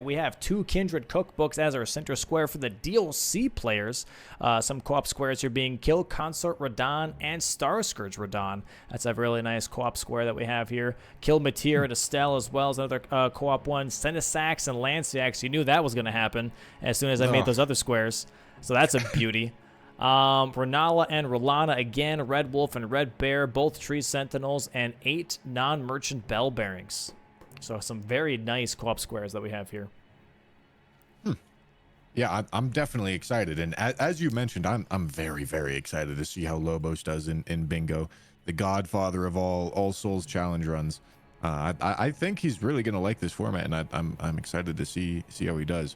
we have 2 Kindred cookbooks as our center square for the DLC players. Some co-op squares here being Kill Consort Radahn and Star Scourge Radahn. That's a really nice co-op square that we have here. Kill Matir and Estelle as well as another co-op one. Senesax and Lanciax. You knew that was going to happen as soon as I made those other squares. So that's a beauty. Renala and Rolana again, Red Wolf and Red Bear, both Tree Sentinels, and 8 non-merchant bell bearings. So some very nice co-op squares that we have here. Yeah, I'm definitely excited, and as you mentioned, I'm very, very excited to see how Lobos does in Bingo, the godfather of all Souls challenge runs. I think he's really gonna like this format, and I'm excited to see how he does.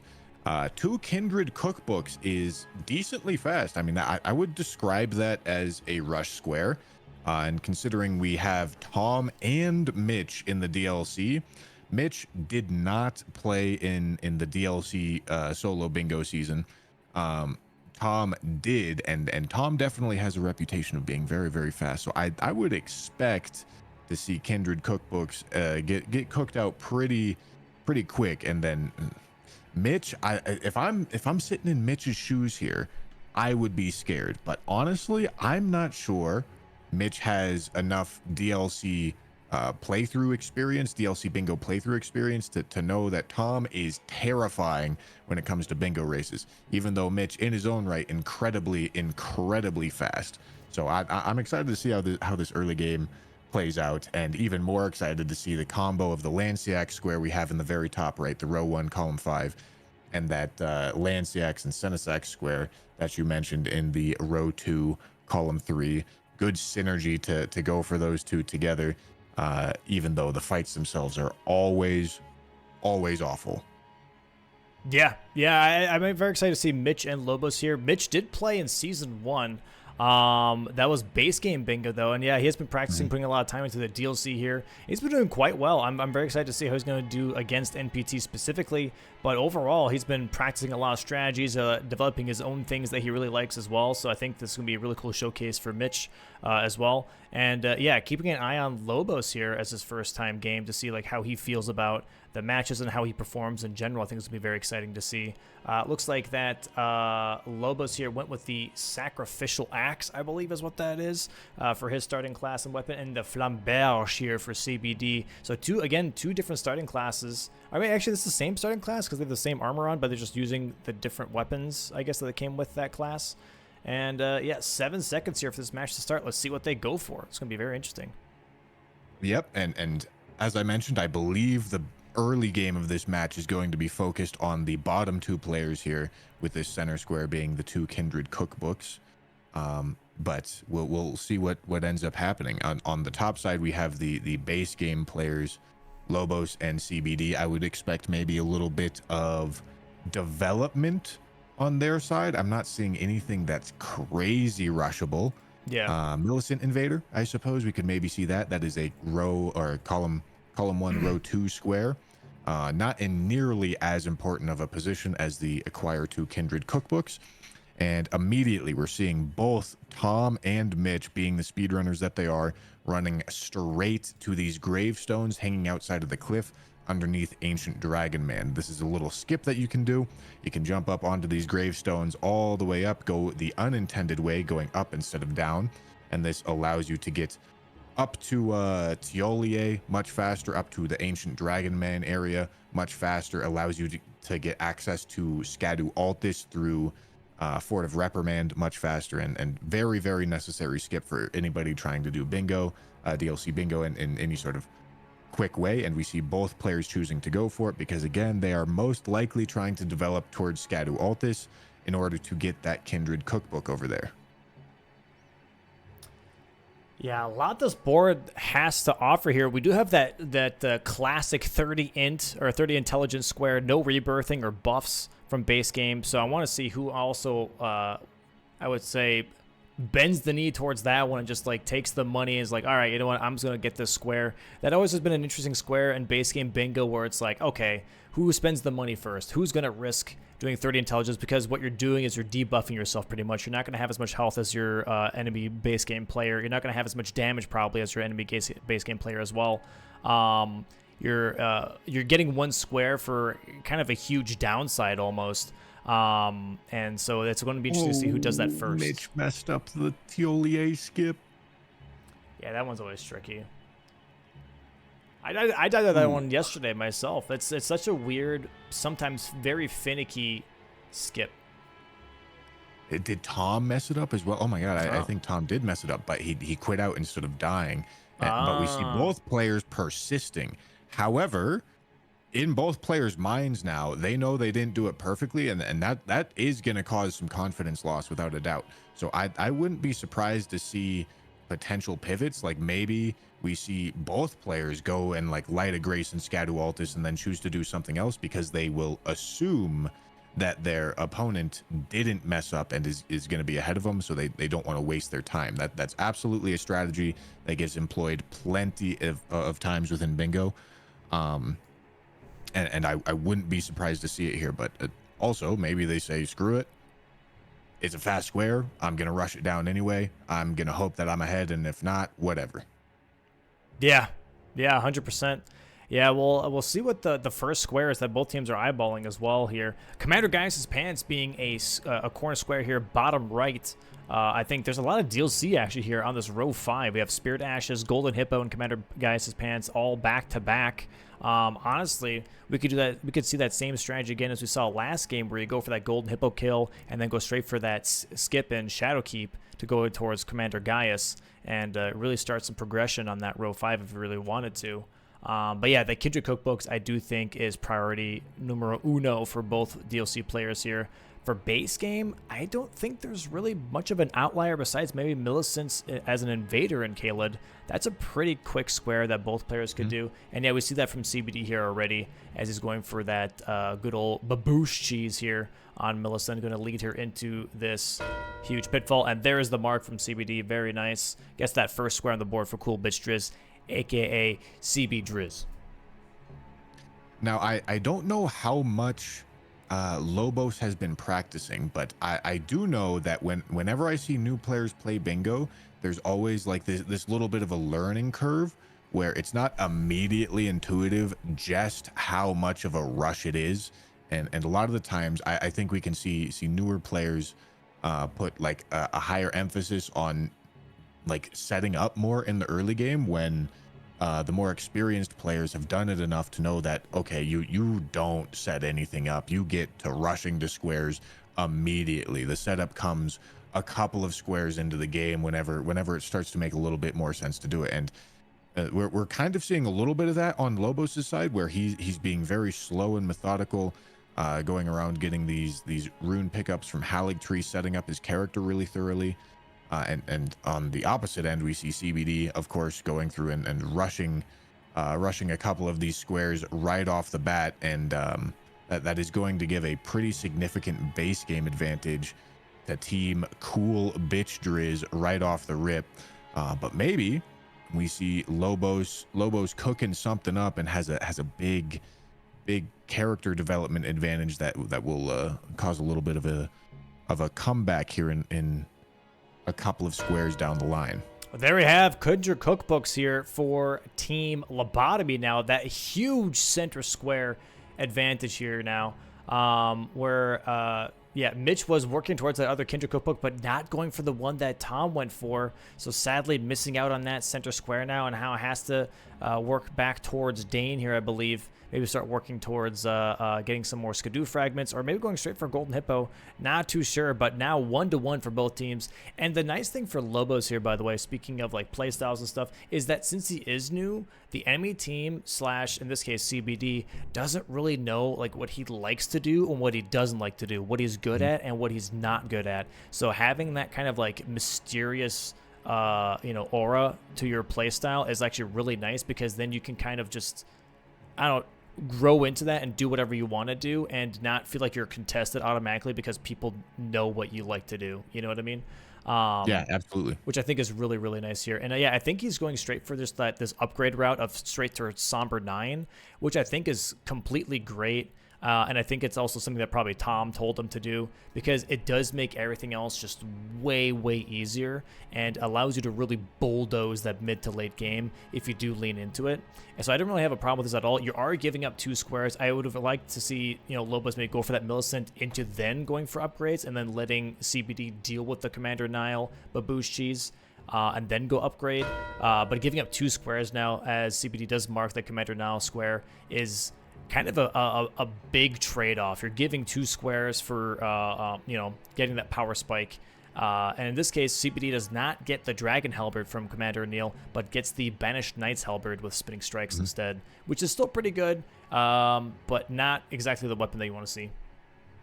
2 Kindred cookbooks is decently fast. I mean, I would describe that as a rush square. And considering we have Tom and Mitch in the DLC, Mitch did not play in the DLC solo bingo season. Tom did, and Tom definitely has a reputation of being very, very fast. So I would expect to see Kindred cookbooks get cooked out pretty quick, and then Mitch, if I'm sitting in Mitch's shoes here, I would be scared. But honestly, I'm not sure Mitch has enough DLC playthrough experience, DLC bingo playthrough experience to know that Tom is terrifying when it comes to bingo races, even though Mitch in his own right incredibly fast. So I'm excited to see how this early game plays out, and even more excited to see the combo of the Lanciax square we have in the very top right, the row 1 column 5, and that Lanciax and Senesax square that you mentioned in the row 2 column 3. Good synergy to go for those two together, even though the fights themselves are always awful. Yeah, I'm very excited to see Mitch and Lobos here. Mitch did play in season 1. That was base game bingo though, and yeah, he has been practicing, putting a lot of time into the DLC here. He's been doing quite well. I'm very excited to see how he's going to do against NPT specifically, but overall he's been practicing a lot of strategies, developing his own things that he really likes as well. So I think this is going to be a really cool showcase for Mitch as well. And yeah, keeping an eye on Lobos here as his first time game to see like how he feels about the matches and how he performs in general. I think it's going to be very exciting to see. Looks like that Lobos here went with the Sacrificial Axe, I believe is what that is, for his starting class and weapon, and the Flamberge here for CBD. So two different starting classes. I mean, actually, this is the same starting class because they have the same armor on, but they're just using the different weapons, I guess, that came with that class. And yeah, 7 seconds here for this match to start. Let's see what they go for. It's going to be very interesting. Yep, and as I mentioned, I believe the early game of this match is going to be focused on the bottom 2 players here, with this center square being the 2 Kindred cookbooks. But we'll see what ends up happening. On the top side, we have the base game players, Lobos and CBD. I would expect maybe a little bit of development on their side. I'm not seeing anything that's crazy rushable. Yeah. Millicent Invader, I suppose we could maybe see that. That is a row or column 1, row 2 square. Not in nearly as important of a position as the acquire 2 Kindred cookbooks. And immediately we're seeing both Tom and Mitch, being the speedrunners that they are, running straight to these gravestones hanging outside of the cliff underneath Ancient Dragon Man. This is a little skip that you can do. You can jump up onto these gravestones all the way up, go the unintended way, going up instead of down. And this allows you to get up to Tiolier much faster, up to the Ancient Dragon Man area much faster, allows you to get access to Scadu Altis through Fort of Reprimand much faster, and very, very necessary skip for anybody trying to do bingo, DLC bingo in any sort of quick way. And we see both players choosing to go for it because, again, they are most likely trying to develop towards Scadu Altis in order to get that Kindred cookbook over there. Yeah, a lot this board has to offer here. We do have that classic 30 int or 30 intelligence square, no rebirthing or buffs from base game. So I want to see who also, I would say, bends the knee towards that one and just like takes the money and is like, all right, you know what, I'm just going to get this square. That always has been an interesting square in base game bingo where it's like, okay, who spends the money first? Who's going to risk doing 30 intelligence? Because what you're doing is you're debuffing yourself pretty much. You're not going to have as much health as your enemy base game player. You're not going to have as much damage probably as your enemy base game player as well. you're getting one square for kind of a huge downside almost. And so it's going to be interesting to see who does that first. Mitch messed up the Tiolier skip. Yeah, that one's always tricky. I died at that one yesterday myself. It's such a weird, sometimes very finicky skip. Did Tom mess it up as well? Oh my god, I think Tom did mess it up, but he quit out instead of dying. But we see both players persisting. However, in both players' minds now, they know they didn't do it perfectly, and that is going to cause some confidence loss without a doubt. So I wouldn't be surprised to see potential pivots. Like maybe we see both players go and like light a Grace and Scadu Altus and then choose to do something else because they will assume that their opponent didn't mess up and is going to be ahead of them, so they don't want to waste their time. That's absolutely a strategy that gets employed plenty of times within bingo. And I wouldn't be surprised to see it here, but also maybe they say, screw it. It's a fast square. I'm going to rush it down anyway. I'm going to hope that I'm ahead, and if not, whatever. Yeah, 100%. Yeah, we'll see what the first square is that both teams are eyeballing as well here. Commander Gaius' Pants being a corner square here, bottom right. I think there's a lot of DLC actually here on this row 5. We have Spirit Ashes, Golden Hippo, and Commander Gaius' Pants all back to back. Honestly, we could do that. We could see that same strategy again as we saw last game, where you go for that Golden Hippo kill and then go straight for that skip and Shadow Keep to go towards Commander Gaius and really start some progression on that row 5 if you really wanted to. But yeah, the Kindred Cookbooks I do think is priority numero uno for both DLC players here. For base game, I don't think there's really much of an outlier besides maybe Millicent's as an invader in Kaled. That's a pretty quick square that both players could do. And yeah, we see that from CBD here already as he's going for that good old baboosh cheese here on Millicent, going to lead her into this huge pitfall. And there is the mark from CBD. Very nice. Gets that first square on the board for Cool Bitch Driz, aka CBDriz. Now, I don't know how much Lobos has been practicing, but I do know that whenever I see new players play bingo, there's always like this little bit of a learning curve where it's not immediately intuitive just how much of a rush it is. And a lot of the times I think we can see newer players put like a higher emphasis on like setting up more in the early game when the more experienced players have done it enough to know that, okay, you don't set anything up. You get to rushing to squares immediately. The setup comes a couple of squares into the game whenever it starts to make a little bit more sense to do it. And we're kind of seeing a little bit of that on Lobos' side, where he's being very slow and methodical, going around getting these rune pickups from Halig Tree, setting up his character really thoroughly. And on the opposite end, we see CBD, of course, going through and rushing a couple of these squares right off the bat, and that is going to give a pretty significant base game advantage to Team Cool Bitch Driz right off the rip. But maybe we see Lobos cooking something up and has a big character development advantage that will cause a little bit of a comeback here in a couple of squares down the line. Well, there we have Kindred Cookbooks here for Team Lobotomy now. That huge center square advantage here now, where Mitch was working towards that other Kindred Cookbook, but not going for the one that Tom went for. So sadly missing out on that center square now, and how it has to work back towards Dane here, I believe. Maybe start working towards getting some more Skidoo fragments, or maybe going straight for Golden Hippo. Not too sure, but now 1-1 for both teams. And the nice thing for Lobos here, by the way, speaking of like playstyles and stuff, is that since he is new, the enemy team / in this case CBD doesn't really know like what he likes to do and what he doesn't like to do, what he's good at and what he's not good at. So having that kind of like mysterious aura to your playstyle is actually really nice, because then you can kind of just grow into that and do whatever you want to do and not feel like you're contested automatically because people know what you like to do. You know what I mean? Yeah, absolutely. Which I think is really, really nice here. And I think he's going straight for this upgrade route of straight to Somber 9, which I think is completely great. And I think it's also something that probably Tom told him to do, because it does make everything else just way, way easier and allows you to really bulldoze that mid to late game if you do lean into it. And so I don't really have a problem with this at all. You are giving up 2 squares. I would have liked to see, Lobos maybe go for that Millicent into then going for upgrades and then letting CBD deal with the Commander Nile Baboosh cheese. And then go upgrade. But giving up 2 squares now, as CBD does mark the Commander Nile square, is kind of a big trade-off. You're giving 2 squares for getting that power spike. And in this case, CBD does not get the Dragon Halberd from Commander Neil, but gets the Banished Knight's Halberd with Spinning Strikes instead, which is still pretty good, but not exactly the weapon that you want to see.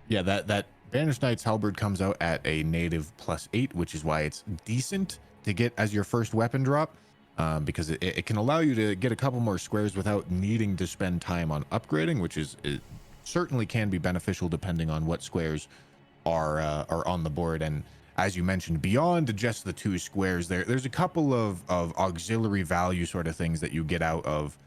Yeah, that Banished Knight's Halberd comes out at a native +8, which is why it's decent to get as your first weapon drop, because it can allow you to get a couple more squares without needing to spend time on upgrading, which it certainly can be beneficial depending on what squares are on the board. And as you mentioned, beyond just the 2 squares, there's a couple of auxiliary value sort of things that you get out of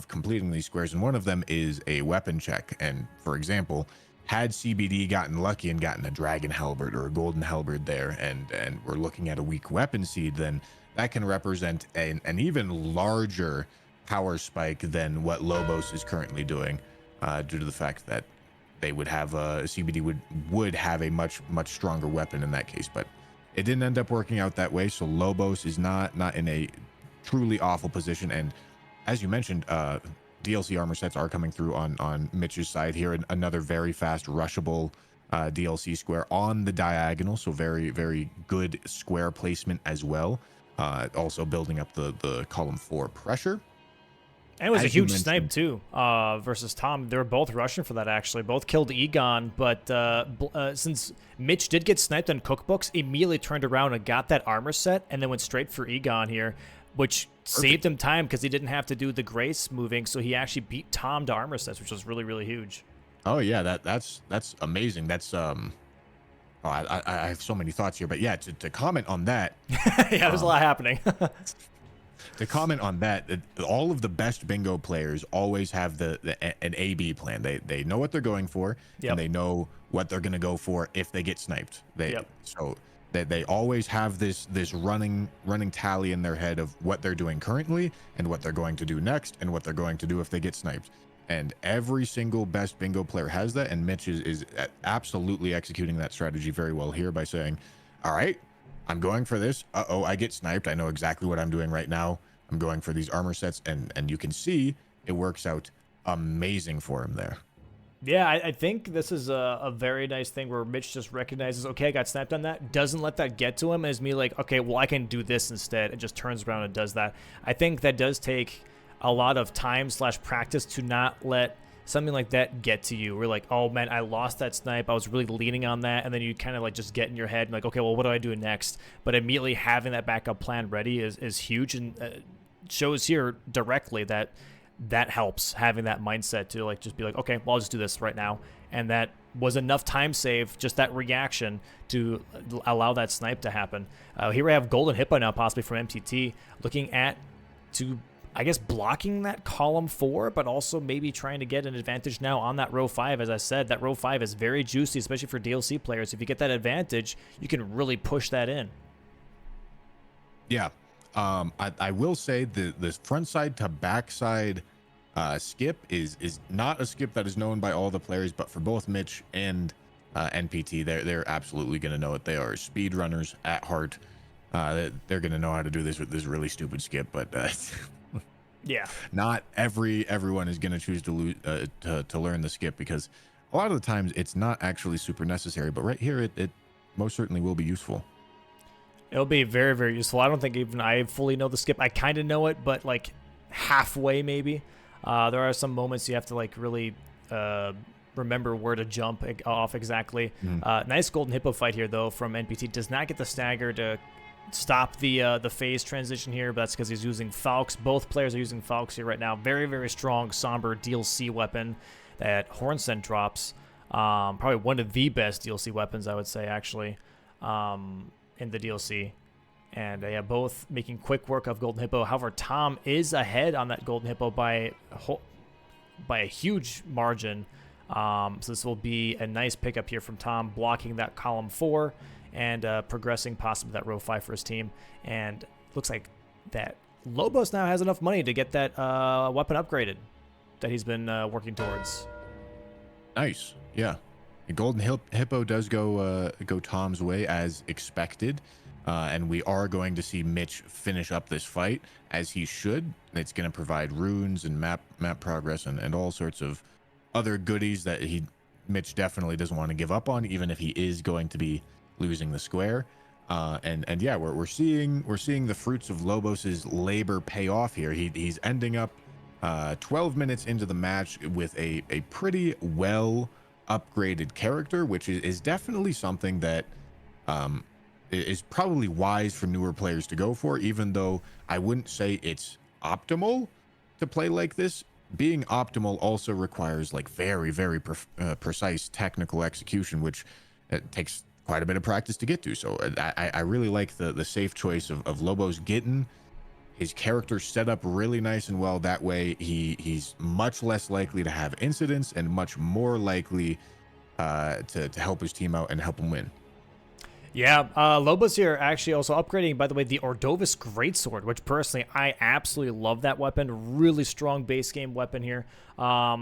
completing these squares, and one of them is a weapon check. And for example, had CBD gotten lucky and gotten a Dragon Halberd or a Golden Halberd there, and we're looking at a weak weapon seed, then that can represent an even larger power spike than what Lobos is currently doing, due to the fact that they would have CBD would have a much stronger weapon in that case. But it didn't end up working out that way, so Lobos is not in a truly awful position. And as you mentioned, DLC armor sets are coming through on Mitch's side here, and another very fast rushable DLC square on the diagonal, so very, very good square placement as well. Also building up the column 4 pressure. And it was a huge snipe too, versus Tom. They were both rushing for that, actually. Both killed Egon, but since Mitch did get sniped on cookbooks, immediately turned around and got that armor set and then went straight for Egon here, which saved him time because he didn't have to do the grace moving, so he actually beat Tom to armor sets, which was really, really huge. Oh yeah, that's amazing. That's I have so many thoughts here, but yeah, to comment on that. Yeah, there's a lot happening. To comment on that, all of the best bingo players always have an A/B plan. They know what they're going for, and they know what they're going to go for if they get sniped. So they always have this running tally in their head of what they're doing currently and what they're going to do next and what they're going to do if they get sniped. And every single best bingo player has that, and Mitch is absolutely executing that strategy very well here by saying, all right, I'm going for this. I get sniped. I know exactly what I'm doing right now. I'm going for these armor sets, and you can see it works out amazing for him there. Yeah, I think this is a very nice thing where Mitch just recognizes, okay, I got sniped on that, doesn't let that get to him, and is me like, okay, well, I can do this instead, and just turns around and does that. I think that does take a lot of time / practice to not let something like that get to you. We're like, oh man, I lost that snipe. I was really leaning on that. And then you kind of like just get in your head and like, okay, well, what do I do next? But immediately having that backup plan ready is huge, and shows here directly that helps, having that mindset to like just be like, okay, well, I'll just do this right now. And that was enough time save, just that reaction to allow that snipe to happen. Here we have Golden Hippo now, possibly from MTT, looking at I guess blocking that column 4, but also maybe trying to get an advantage now on that row 5. As I said, that row 5 is very juicy, especially for DLC players. If you get that advantage, you can really push that in. Yeah. I will say the front side to back side skip is not a skip that is known by all the players, but for both Mitch and NPT, they're absolutely going to know it. They are speedrunners at heart. They're going to know how to do this with this really stupid skip, but yeah, not everyone is going to choose to learn the skip, because a lot of the times it's not actually super necessary, but right here it most certainly will be useful. It'll be very, very useful. I don't think even I fully know the skip. I kind of know it, but like halfway maybe. There are some moments you have to like really remember where to jump off exactly. Nice Golden Hippo fight here though from NPT. Does not get the stagger to stop the phase transition here, but that's because he's using Falx. Both players are using Falx here right now. Very, very strong Somber DLC weapon that Hornsent drops. Probably one of the best DLC weapons, I would say, actually, in the DLC. And yeah, both making quick work of Golden Hippo. However, Tom is ahead on that Golden Hippo by a huge margin. So this will be a nice pickup here from Tom, blocking that column 4 and progressing possibly that row 5 for his team. And looks like that Lobos now has enough money to get that weapon upgraded that he's been working towards. Nice. Yeah. The Golden Hippo does go Tom's way as expected. And we are going to see Mitch finish up this fight as he should. It's going to provide runes and map progress and all sorts of other goodies that Mitch definitely doesn't want to give up on, even if he is going to be losing the square. And yeah, we're seeing the fruits of Lobos's labor pay off here. He's ending up 12 minutes into the match with a pretty well upgraded character, which is definitely something that is probably wise for newer players to go for, even though I wouldn't say it's optimal to play like this. Being optimal also requires like very, very precise technical execution, which takes quite a bit of practice to get to. So I really like the safe choice of Lobos getting his character set up really nice and well. That way he's much less likely to have incidents and much more likely to help his team out and help him win. Yeah, Lobos here actually also upgrading, by the way, the Ordovis Greatsword, which personally I absolutely love that weapon. Really strong base game weapon here.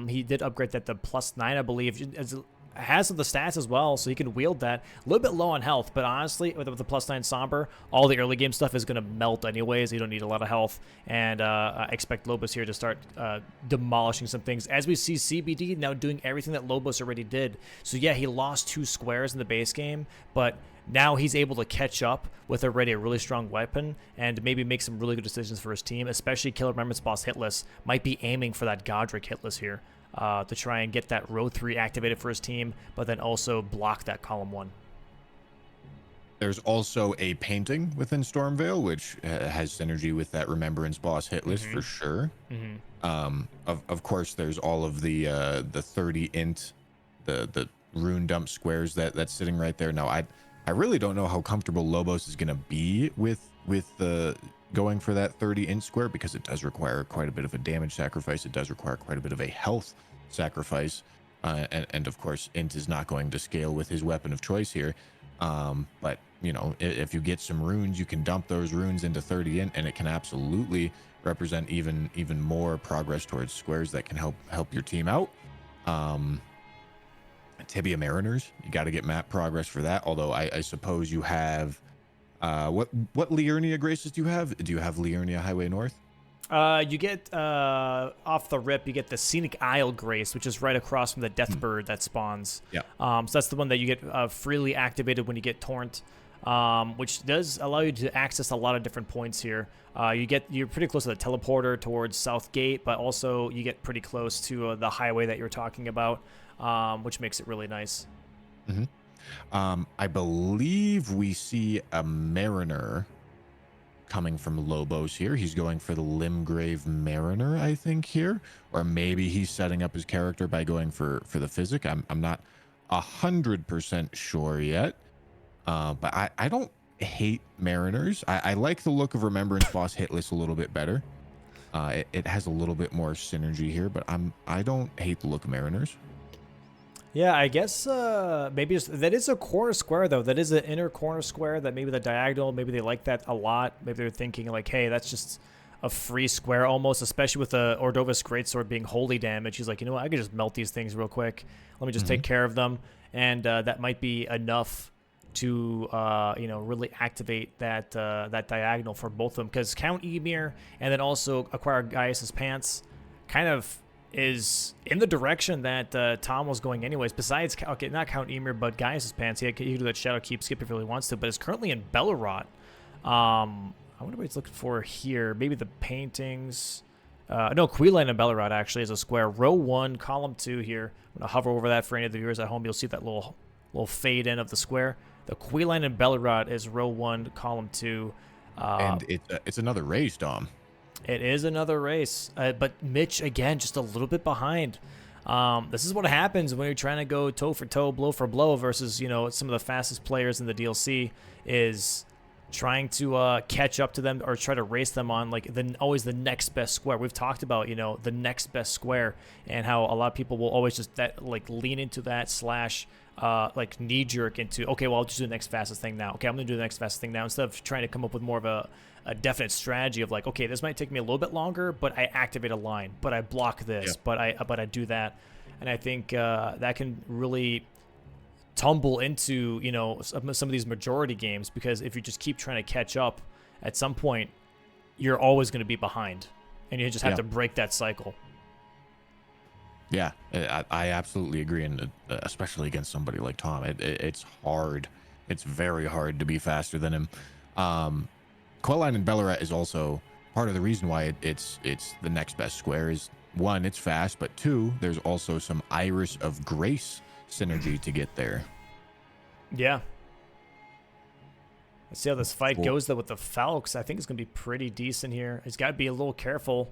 He did upgrade that to +9, I believe. It has the stats as well, so he can wield that. A little bit low on health, but honestly, with the +9 Somber, all the early game stuff is going to melt anyways. You don't need a lot of health, and I expect Lobos here to start demolishing some things, as we see CBD now doing everything that Lobos already did. So yeah, he lost 2 squares in the base game, but now he's able to catch up with already a really strong weapon and maybe make some really good decisions for his team, especially Killer Remembrance Boss hitless. Might be aiming for that Godric hitless here to try and get that row 3 activated for his team, but then also block that column 1. There's also a painting within Stormveil, which has synergy with that Remembrance Boss hit list for sure. Of course, there's all of the 30 int, the rune dump squares that's sitting right there. Now, I really don't know how comfortable Lobos is going to be with the going for that 30 int square, because it does require quite a bit of a damage sacrifice. It does require quite a bit of a health sacrifice. And of course, int is not going to scale with his weapon of choice here. But, you know, if you get some runes, you can dump those runes into 30 int, and it can absolutely represent even more progress towards squares that can help your team out. Tibia Mariners, you got to get map progress for that. Although I suppose you have what Liurnia graces do you have? Do you have Liurnia Highway North? You get off the rip, you get the Scenic Isle Grace, which is right across from the Deathbird that spawns. Yeah. So that's the one that you get freely activated when you get Torrent, which does allow you to access a lot of different points here. You're pretty close to the teleporter towards South Gate, but also you get pretty close to the highway that you're talking about, which makes it really nice. I believe we see a Mariner coming from Lobos here. He's going for the Limgrave Mariner, I think, here. Or maybe he's setting up his character by going for the Physic. I'm not 100% sure yet. But I don't hate Mariners. I like the look of Remembrance Boss hitless a little bit better. It has a little bit more synergy here, but I don't hate the look of Mariners. Yeah, I guess maybe that is a corner square, though. That is an inner corner square that maybe the diagonal, maybe they like that a lot. Maybe they're thinking like, hey, that's just a free square almost, especially with the Ordovis Greatsword being holy damage. He's like, you know what, I could just melt these things real quick. Let me just take care of them. And that might be enough to, really activate that that diagonal for both of them. Because Count Emir and then also acquire Gaius's Pants kind of is in the direction that Tom was going anyways. Besides, okay, not Count Emir, but Gaius's Pants. He can do that Shadow Keep skip if he really wants to, but is currently in Bellerot. I wonder what he's looking for here. Maybe the paintings. No, Queeline and Bellerot actually is a square. Row 1, column 2 here. I'm going to hover over that for any of the viewers at home. You'll see that little fade in of the square. The Queeline and Bellerot is row 1, column 2. And it's another race, Dom. It is another race, but Mitch, again, just a little bit behind. This is what happens when you're trying to go toe for toe, blow for blow versus, some of the fastest players in the DLC is trying to catch up to them or try to race them on like always the next best square. We've talked about, you know, the next best square and how a lot of people will always just lean into that slash like knee jerk into, okay, well, I'll just do the next fastest thing now. Okay, I'm gonna do the next fastest thing now, instead of trying to come up with more of a definite strategy of like, okay, this might take me a little bit longer, but I activate a line, but I block this, but I do that. And I think that can really tumble into, you know, some of these majority games, because if you just keep trying to catch up, at some point you're always going to be behind, and you just have to break that cycle. Yeah, I absolutely agree, and especially against somebody like Tom, it's hard. It's very hard to be faster than him. Quelline and Bellaret is also part of the reason why it's the next best square. Is one, it's fast, but two, there's also some Iris of Grace synergy to get there. Yeah. Let's see how this fight goes though with the Falcons. I think it's gonna be pretty decent here. He's got to be a little careful.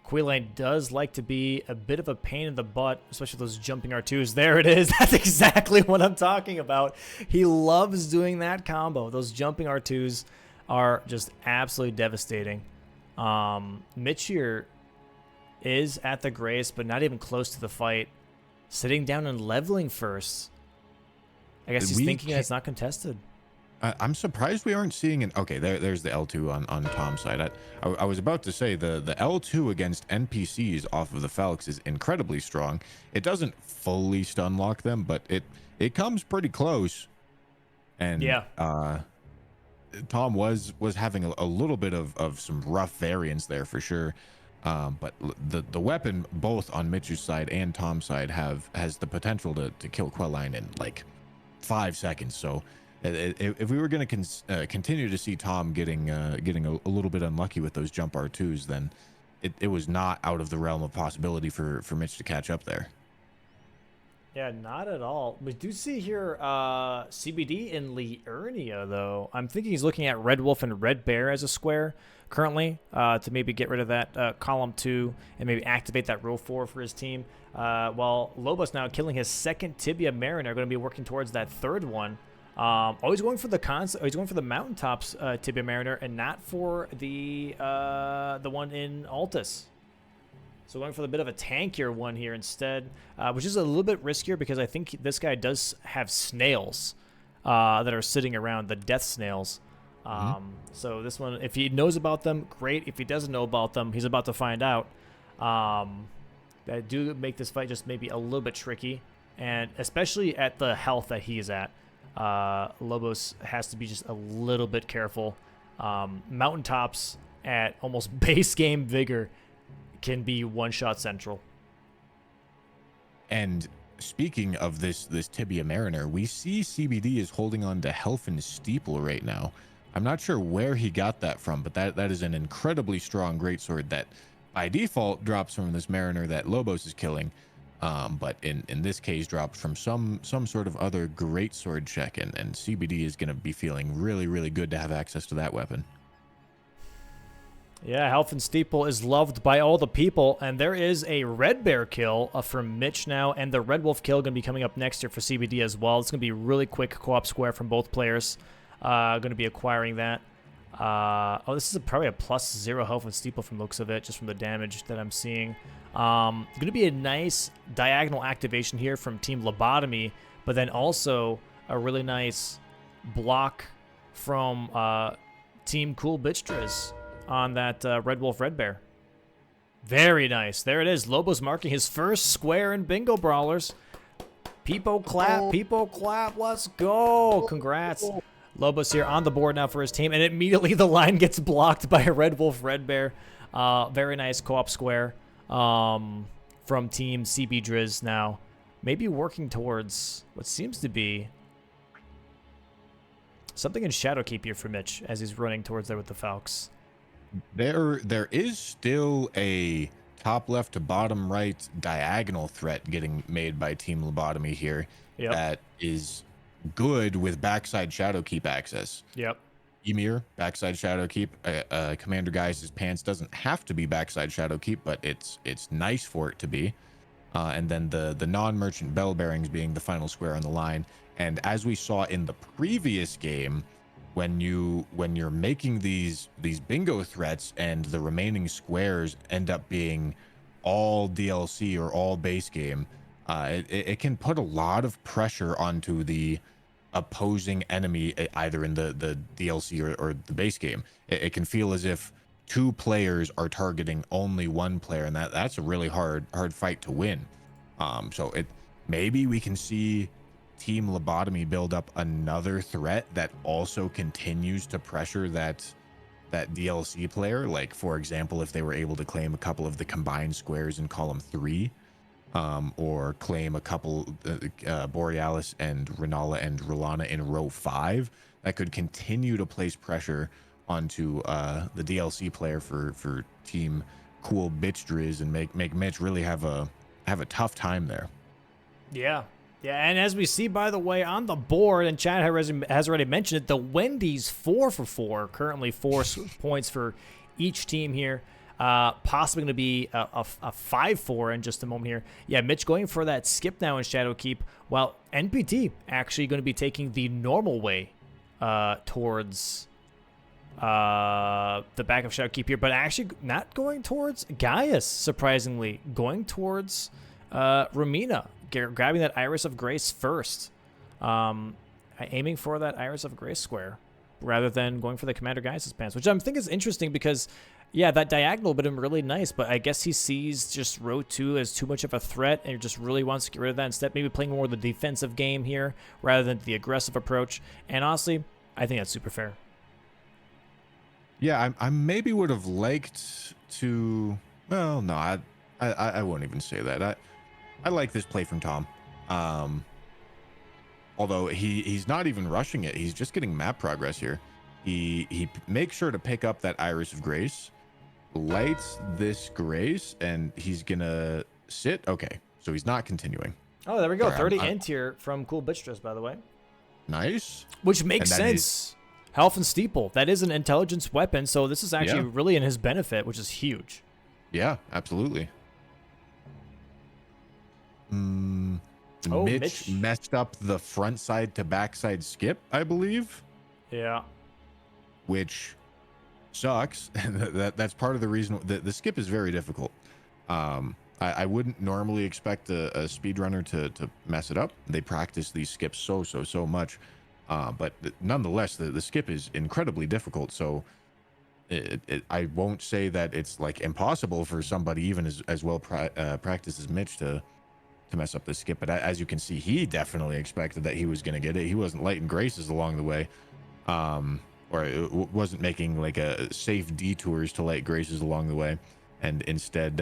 Queline does like to be a bit of a pain in the butt, especially those jumping R2s. There it is. That's exactly what I'm talking about. He loves doing that combo. Those jumping R2s are just absolutely devastating. Mitch here is at the Grace, but not even close to the fight. Sitting down and leveling first. I guess he's thinking it's not contested. I'm surprised we aren't seeing an... Okay, there's the L2 on Tom's side. I was about to say the L2 against NPCs off of the Falcons is incredibly strong. It doesn't fully stun lock them, but it comes pretty close. And yeah, Tom was having a little bit of some rough variance there for sure. But the weapon both on Mitch's side and Tom's side has the potential to kill Quelline in like 5 seconds. So if we were going to continue to see Tom getting a little bit unlucky with those jump R2s, then it was not out of the realm of possibility for Mitch to catch up there. Yeah, not at all. We do see here CBD in Liurnia, though. I'm thinking he's looking at Red Wolf and Red Bear as a square currently to maybe get rid of that column 2 and maybe activate that row 4 for his team. While Lobos now killing his second Tibia Mariner, going to be working towards that third one. Always going for the he's going for the Mountaintops Tibia Mariner and not for the one in Altus. So going for the bit of a tankier one here instead, which is a little bit riskier because I think this guy does have snails that are sitting around, the death snails. So this one, if he knows about them, great. If he doesn't know about them, he's about to find out. That do make this fight just maybe a little bit tricky, and especially at the health that he is at. Lobos has to be just a little bit careful. Mountaintops at almost base game vigor can be one-shot central. And speaking of this Tibia Mariner, we see CBD is holding on to Helfin Steeple right now. I'm not sure where he got that from, but that is an incredibly strong greatsword that by default drops from this Mariner that Lobos is killing. But in this case dropped from some sort of other greatsword check, and CBD is going to be feeling really, really good to have access to that weapon. Yeah, Helfin Steeple is loved by all the people, and there is a Red Bear kill from Mitch now, and the Red Wolf kill going to be coming up next year for CBD as well. It's going to be a really quick co-op square from both players. Going to be acquiring that. This is probably a +0 Helfin Steeple from looks of it, just from the damage that I'm seeing. Going to be a nice diagonal activation here from Team Lobotomy, but then also a really nice block from Team CBDriz on that Red Wolf Red Bear. Very nice. There it is. Lobo's marking his first square in Bingo Brawlers. People clap. People clap. Let's go. Congrats. Lobos here on the board now for his team, and immediately the line gets blocked by a Red Wolf Red Bear. Very nice co-op square from Team CBDriz now. Maybe working towards what seems to be something in Shadowkeep here for Mitch as he's running towards there with the Falcons. There is still a top left to bottom right diagonal threat getting made by Team Lobotomy here. Yep. That is good with backside Shadowkeep access. Yep. Ymir, backside Shadowkeep. Commander Guys' pants doesn't have to be backside Shadowkeep, but it's nice for it to be. And then the non-merchant bell bearings being the final square on the line. And as we saw in the previous game, when you're making these bingo threats and the remaining squares end up being all DLC or all base game, it can put a lot of pressure onto the opposing enemy, either in the DLC or the base game. It can feel as if two players are targeting only one player, and that's a really hard fight to win. So maybe we can see Team Lobotomy build up another threat that also continues to pressure that DLC player. Like, for example, if they were able to claim a couple of the combined squares in column 3, or claim a couple Borealis and Renala and Rolana in row 5, that could continue to place pressure onto the DLC player for Team Cool CBDriz and make Mitch really have a tough time there. Yeah. Yeah, and as we see, by the way, on the board, and Chad has already mentioned it, the Wendy's 4 for 4, currently 4 points for each team here. Possibly going to be a 5-4 in just a moment here. Yeah, Mitch going for that skip now in Shadowkeep, while NPT actually going to be taking the normal way towards the back of Shadowkeep here, but actually not going towards Gaius, surprisingly. Going towards Ramina, grabbing that Iris of Grace first. Aiming for that Iris of Grace square rather than going for the Commander Gaius' pants, which I think is interesting because, yeah, that diagonal would have been really nice, but I guess he sees just row 2 as too much of a threat and just really wants to get rid of that instead. Maybe playing more of the defensive game here rather than the aggressive approach. And honestly, I think that's super fair. Yeah, I maybe would have liked to. Well, no, I won't even say that. I like this play from Tom. Although he's not even rushing it. He's just getting map progress here. He makes sure to pick up that Iris of Grace, lights this Grace, and he's gonna sit. Okay, so he's not continuing. Oh, there we go. Sorry, 30 int here from Cool CBDriz, by the way. Nice. Which makes sense. Health and Steeple. That is an intelligence weapon, so this is actually really in his benefit, which is huge. Yeah, absolutely. Mitch messed up the front side to backside skip, I believe. Yeah. Which sucks. That's part of the reason the skip is very difficult. I wouldn't normally expect a speedrunner to mess it up. They practice these skips so much. But nonetheless, the skip is incredibly difficult. So I won't say that it's like impossible for somebody even as well practiced as Mitch to mess up the skip. But as you can see, he definitely expected that he was going to get it. He wasn't lighting Graces along the way. Or it wasn't making like a safe detours to light Graces along the way. And instead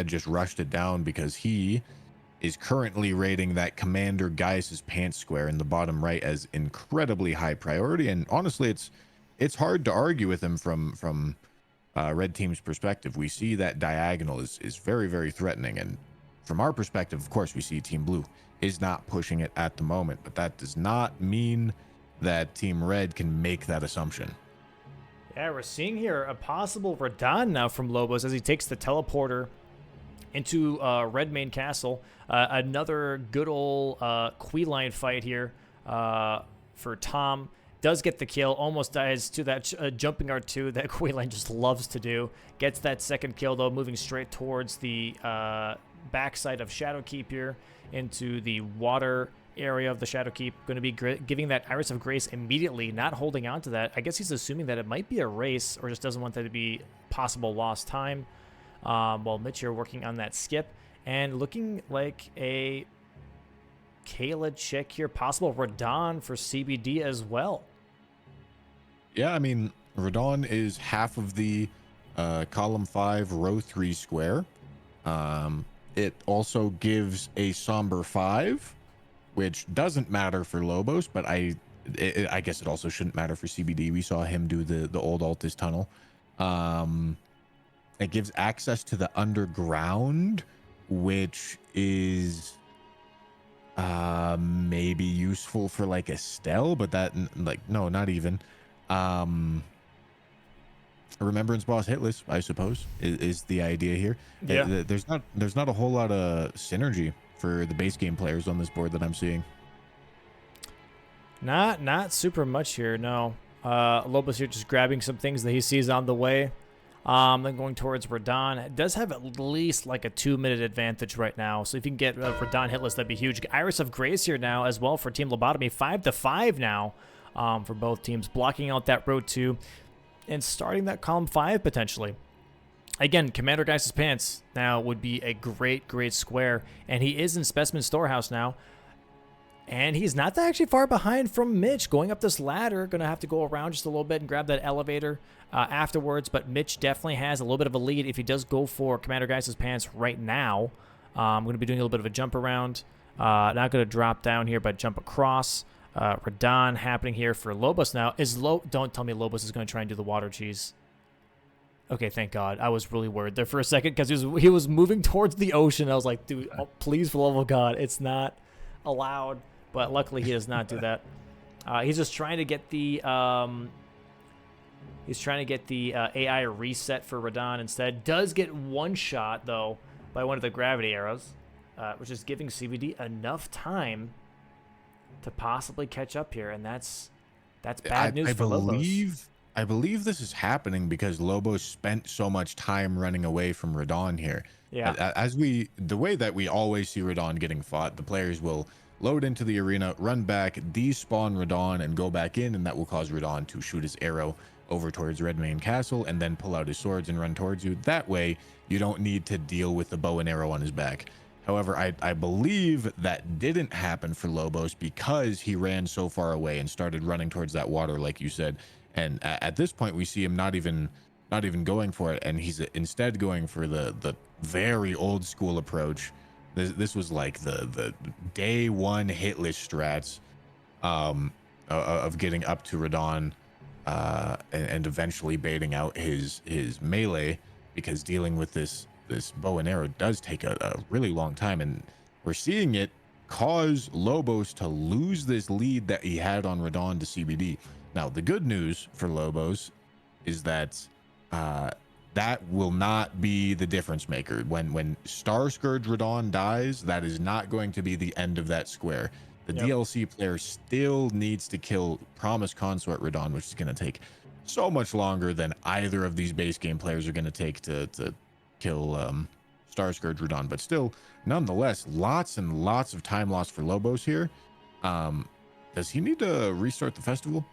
just rushed it down because he is currently rating that Commander Gaius's pants square in the bottom right as incredibly high priority. And honestly, it's hard to argue with him from red team's perspective. We see that diagonal is very, very threatening. And from our perspective, of course, we see Team Blue is not pushing it at the moment, but that does not mean that Team Red can make that assumption. Yeah, we're seeing here a possible Radahn now from Lobos as he takes the teleporter into Red Main Castle. Another good old Queeline fight here for Tom. Does get the kill, almost dies to that jumping R2 that Queeline just loves to do. Gets that second kill, though, moving straight towards the backside of Shadowkeep here into the water area of the Shadowkeep. Going to be giving that Iris of Grace immediately, not holding on to that. I guess he's assuming that it might be a race or just doesn't want that to be possible lost time. While Mitch here working on that skip and looking like a Kayla check here. Possible Radahn for CBD as well. Yeah, I mean, Radahn is half of the column 5 row 3 square. It also gives a somber 5, which doesn't matter for Lobos, but I guess it also shouldn't matter for CBD. We saw him do the old Altus tunnel. It gives access to the underground, which is maybe useful for like Estelle, but that no, not even. Remembrance boss hitless, I suppose, is the idea here. Yeah. There's not a whole lot of synergy for the base game players on this board that I'm seeing. Not super much here, no. Lobos here just grabbing some things that he sees on the way. Then going towards Radon. It does have at least like a 2-minute advantage right now. So if you can get Radon hitless, that'd be huge. Iris of Grace here now as well for Team Lobotomy. 5-5 now for both teams. Blocking out that road 2 and starting that column 5 potentially. Again, Commander Geist's Pants now would be a great square. And he is in Specimen Storehouse now. And he's not that actually far behind from Mitch. Going up this ladder, going to have to go around just a little bit and grab that elevator afterwards. But Mitch definitely has a little bit of a lead if he does go for Commander Geist's Pants right now. I'm going to be doing a little bit of a jump around. Not going to drop down here, but jump across. Radon happening here for Lobos now. Don't tell me Lobos is going to try and do the water cheese. Okay, thank God. I was really worried there for a second because he was moving towards the ocean. I was like, dude, please, for the love of God, it's not allowed. But luckily, he does not do that. He's just trying to get the AI reset for Radon instead. Does get one shot though by one of the gravity arrows, which is giving CBD enough time to possibly catch up here, and that's bad news for Lobos. I believe this is happening because Lobos spent so much time running away from Radon here. Yeah. The way that we always see Radon getting fought, the players will load into the arena, run back, despawn Radon, and go back in, and that will cause Radon to shoot his arrow over towards Redmane Castle and then pull out his swords and run towards you. That way, you don't need to deal with the bow and arrow on his back. However, I believe that didn't happen for Lobos because he ran so far away and started running towards that water, like you said. And at this point, we see him not even going for it, and he's instead going for the very old school approach. This was like the day one hitless strats of getting up to Radon and eventually baiting out his melee, because dealing with this bow and arrow does take a really long time, and we're seeing it cause Lobos to lose this lead that he had on Radon to CBD. Now, the good news for Lobos is that that will not be the difference maker. When Star Scourge Radon dies, that is not going to be the end of that square. The DLC player still needs to kill Promise Consort Radon, which is going to take so much longer than either of these base game players are going to take to kill Star Scourge Radon. But still, nonetheless, lots and lots of time lost for Lobos here. Does he need to restart the festival?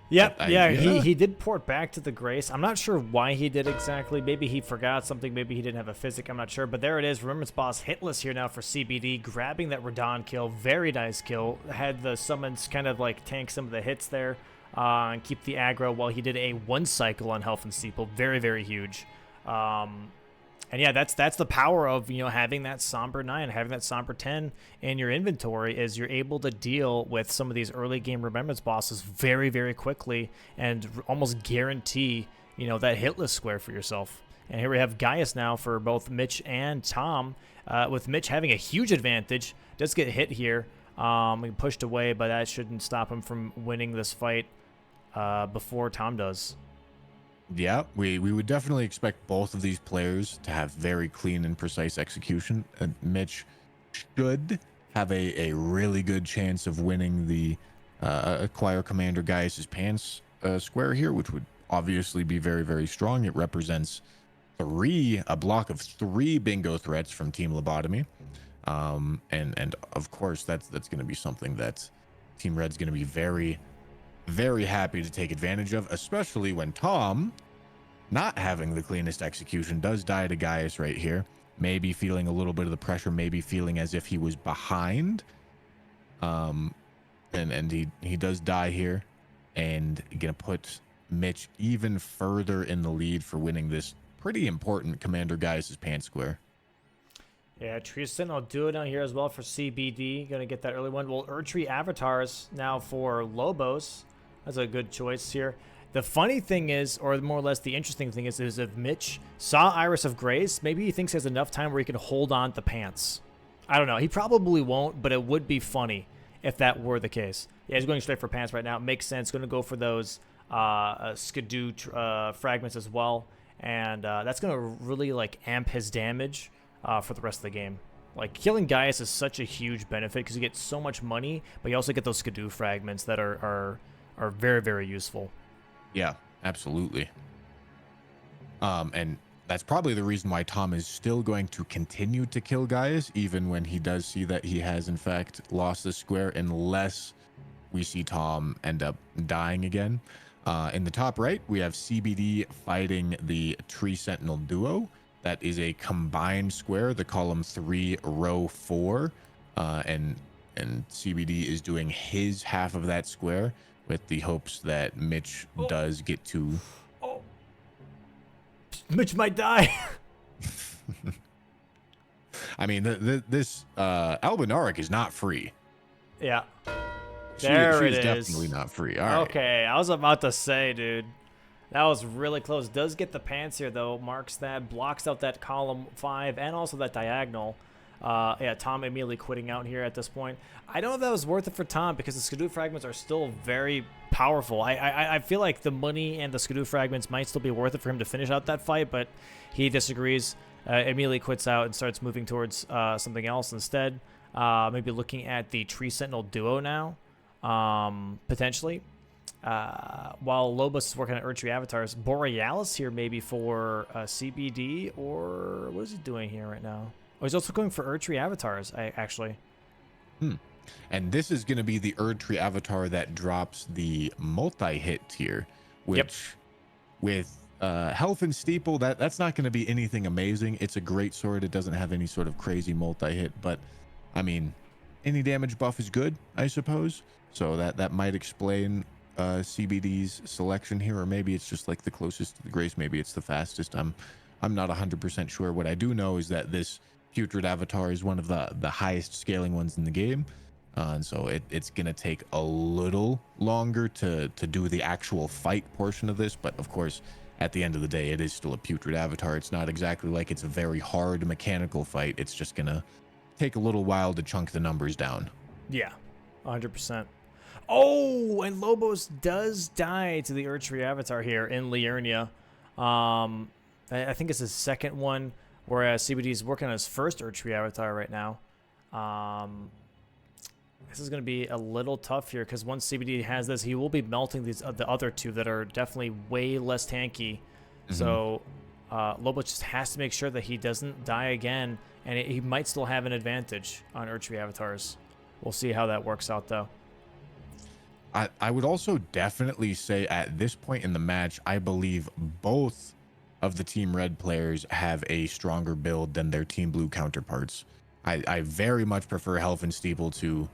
Yep, yeah, he did port back to the Grace. I'm not sure why he did exactly. Maybe he forgot something. Maybe he didn't have a physic. I'm not sure. But there it is. Remembrance Boss hitless here now for CBD, grabbing that Radon kill. Very nice kill. Had the summons kind of like tank some of the hits there and keep the aggro while he did a 1 cycle on Health and Steeple. Very, very huge. And yeah, that's the power of, having that Somber 9, having that Somber 10 in your inventory, is you're able to deal with some of these early game Remembrance bosses very, very quickly and almost guarantee, that hitless square for yourself. And here we have Gaius now for both Mitch and Tom, with Mitch having a huge advantage. Does get hit here. He pushed away, but that shouldn't stop him from winning this fight before Tom does. Yeah, we would definitely expect both of these players to have very clean and precise execution. Mitch should have a really good chance of winning the Acquire Commander Gaius' Pants square here, which would obviously be very, very strong. It represents a block of 3 bingo threats from Team Lobotomy. And of course, that's going to be something that Team Red's going to be very, very happy to take advantage of, especially when Tom, not having the cleanest execution, does die to Gaius right here. Maybe feeling a little bit of the pressure, maybe feeling as if he was behind. And he does die here, and gonna put Mitch even further in the lead for winning this pretty important Commander Gaius' Pants square. Yeah, Tristan, I'll do it down here as well for CBD. Gonna get that early one. Well, Erdtree Avatars now for Lobos. That's a good choice here. The funny thing is, or more or less the interesting thing is if Mitch saw Iris of Grace, maybe he thinks he has enough time where he can hold on to Pants. I don't know. He probably won't, but it would be funny if that were the case. Yeah, he's going straight for Pants right now. Makes sense. Going to go for those Skidoo fragments as well. And that's going to really amp his damage for the rest of the game. Like, killing Gaius is such a huge benefit because you get so much money, but you also get those Skidoo fragments that are very, very useful. Yeah, absolutely. And that's probably the reason why Tom is still going to continue to kill Gaius, even when he does see that he has, in fact, lost the square, unless we see Tom end up dying again. In the top right, we have CBD fighting the Tree Sentinel duo. That is a combined square, the column 3, row 4. And CBD is doing his half of that square with the hopes that Mitch does get to... Oh. Mitch might die. I mean, this Albinauric is not free. Yeah. She There it is is. definitely not free. All right. Okay, I was about to say, dude. That was really close. Does get the pants here, though. Marks that, blocks out that column 5 and also that diagonal. Yeah, Tom immediately quitting out here at this point. I don't know if that was worth it for Tom because the Skidoo fragments are still very powerful. I feel like the money and the Skidoo fragments might still be worth it for him to finish out that fight, but he disagrees. Immediately quits out and starts moving towards something else instead. Maybe looking at the Tree Sentinel duo now, potentially. While Lobos is working on Erdtree avatars, Borealis here maybe for CBD, or what is he doing here right now? Oh, he's also going for Erdtree avatars, actually. And this is going to be the Erdtree avatar that drops the multi-hit tier, which with Health and Steeple, that's not going to be anything amazing. It's a great sword. It doesn't have any sort of crazy multi-hit, but I mean, any damage buff is good, I suppose. So that might explain CBD's selection here, or maybe it's just like the closest to the Grace. Maybe it's the fastest. I'm not 100% sure. What I do know is that this Putrid avatar is one of the highest scaling ones in the game, and so it's gonna take a little longer to do the actual fight portion of this. But of course, at the end of the day, it is still a Putrid avatar. It's not exactly like it's a very hard mechanical fight. It's just gonna take a little while to chunk the numbers down. Yeah, 100%. Oh, and Lobos does die to the Erdtree avatar here in Liurnia. I think it's his second one, whereas CBD is working on his first Erdtree avatar right now. This is going to be a little tough here because once CBD has this, he will be melting the other two that are definitely way less tanky. So Lobos just has to make sure that he doesn't die again, and he might still have an advantage on Erdtree avatars. We'll see how that works out, though. I would also definitely say at this point in the match, I believe both of the Team Red players have a stronger build than their Team Blue counterparts. I very much prefer Health and Steeple to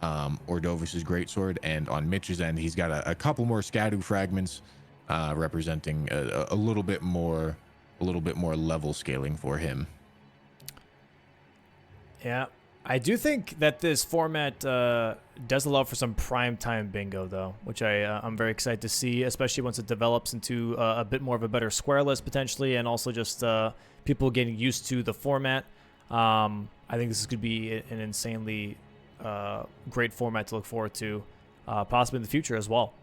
Ordovis's Greatsword, and on Mitch's end, he's got a couple more Skadoo fragments representing a little bit more level scaling for him. Yeah. I do think that this format does allow for some prime time bingo, though, which I'm very excited to see, especially once it develops into a bit more of a better square list potentially, and also just people getting used to the format. I think this could be an insanely great format to look forward to, possibly in the future as well.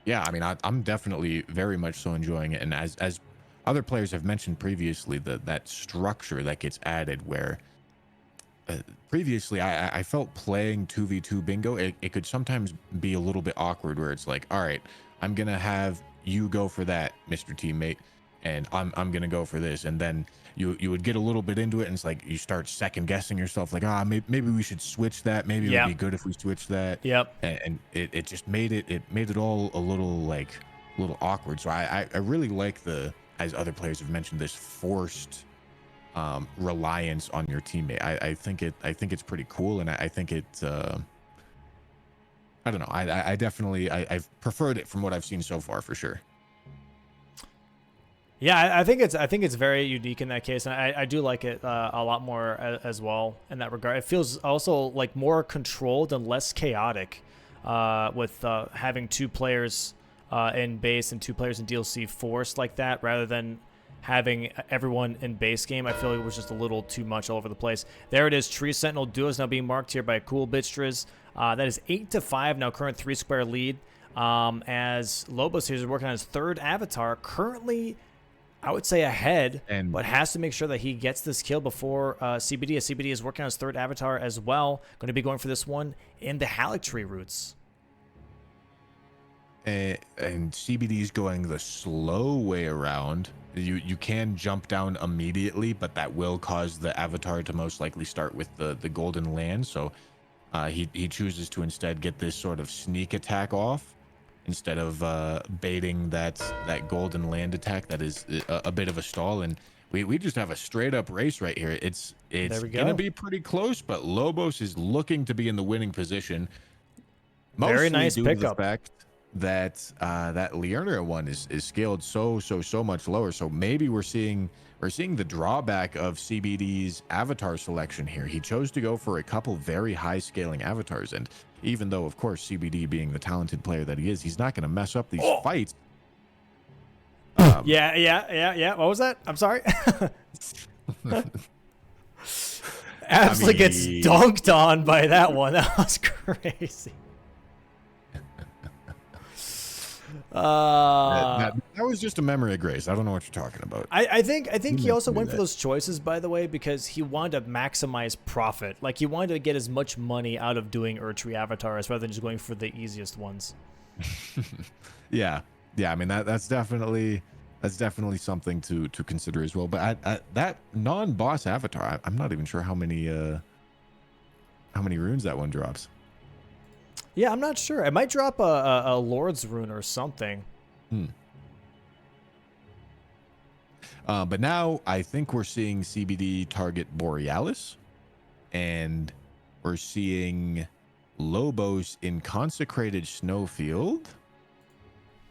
Yeah, I mean, I'm definitely very much so enjoying it, and as other players have mentioned previously, that structure that gets added where. Previously, I felt playing 2v2 bingo, it could sometimes be a little bit awkward where it's like, all right, I'm going to have you go for that, Mr. Teammate, and I'm going to go for this. And then you would get a little bit into it, and it's like you start second guessing yourself, like, maybe we should switch that. Maybe it would be good if we switch that. Yep. And it just made it all a little awkward. So I really like as other players have mentioned, this forced reliance on your teammate. I think it's pretty cool, and I think it I don't know, I definitely I've preferred it from what I've seen so far, for sure. Yeah, I think it's very unique in that case, and I do like it a lot more as well in that regard. It feels also like more controlled and less chaotic with having two players in base and two players in DLC forced like that, rather than having everyone in base game. I feel like it was just a little too much all over the place. There it is. Tree Sentinel duo is now being marked here by Cool CBDriz. That is 8-5 now, current 3-square lead. As Lobos here is working on his third avatar, currently I would say ahead, And but has to make sure that he gets this kill before CBD. As CBD is working on his third avatar as well. Going to be going for this one in the Halleck Tree roots. and CBD's going the slow way around. You can jump down immediately, but that will cause the avatar to most likely start with the golden land. So he chooses to instead get this sort of sneak attack off instead of baiting that golden land attack. That is a bit of a stall, and we just have a straight up race right here. It's gonna be pretty close, but Lobos is looking to be in the winning position. Mostly Very nice due to the pickup. fact that that Liurnia one is scaled so much lower. So maybe we're seeing the drawback of CBD's avatar selection here. He chose to go for a couple very high scaling avatars, and even though of course CBD being the talented player that he is, he's not going to mess up these fights. Yeah. What was that? I'm sorry. Absolutely gets dunked on by that one. That was crazy. That was just a memory of grace. I don't know what you're talking about. I think he also went for those choices, by the way, because he wanted to maximize profit. Like, he wanted to get as much money out of doing Erdtree avatars rather than just going for the easiest ones. Yeah. I mean that's definitely something to consider as well. But at that non-boss avatar, I'm not even sure how many runes that one drops. Yeah, I'm not sure. It might drop a Lord's rune or something. But now I think we're seeing CBD target Borealis, and we're seeing Lobos in Consecrated Snowfield.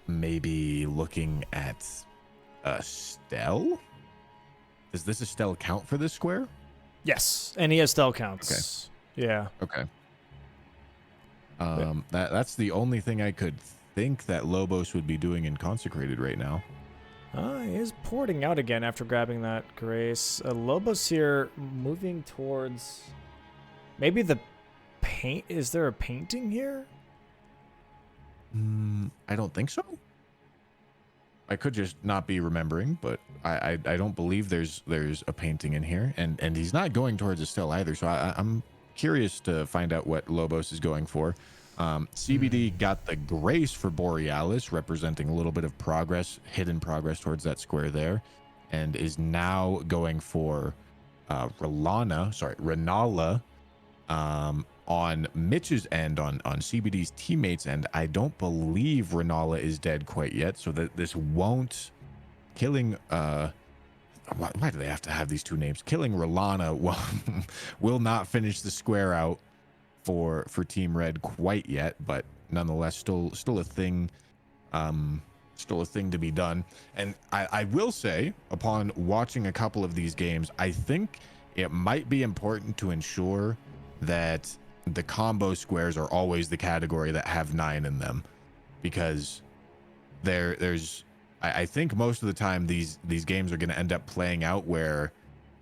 Maybe looking at a Stell. Does this Estelle count for this square? Yes, and he has Stell counts. Okay. Yeah. Okay. That's the only thing I could think that Lobos would be doing in Consecrated right now. He is porting out again after grabbing that Grace. Lobos here moving towards maybe the paint. Is there a painting here? I don't think so. I could just not be remembering, but I don't believe there's a painting in here, and he's not going towards Estelle either. So I'm curious to find out what Lobos is going for. CBD got the Grace for Borealis, representing a little bit of progress, hidden progress towards that square there, and is now going for Renala on Mitch's end, on CBD's teammates end. I don't believe Renala is dead quite yet, so that this won't killing why do they have to have these two names? Killing Rolana will not finish the square out for Team Red quite yet, but nonetheless still a thing to be done. And I will say, upon watching a couple of these games, I think it might be important to ensure that the combo squares are always the category that have 9 in them, because I think most of the time these games are going to end up playing out where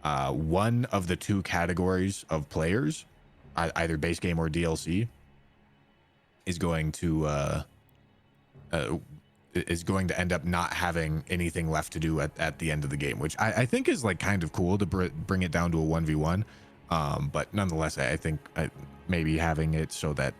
one of the two categories of players, either base game or DLC, is going to end up not having anything left to do at the end of the game, which I think is like kind of cool to bring it down to a 1v1. But nonetheless, I think maybe having it so that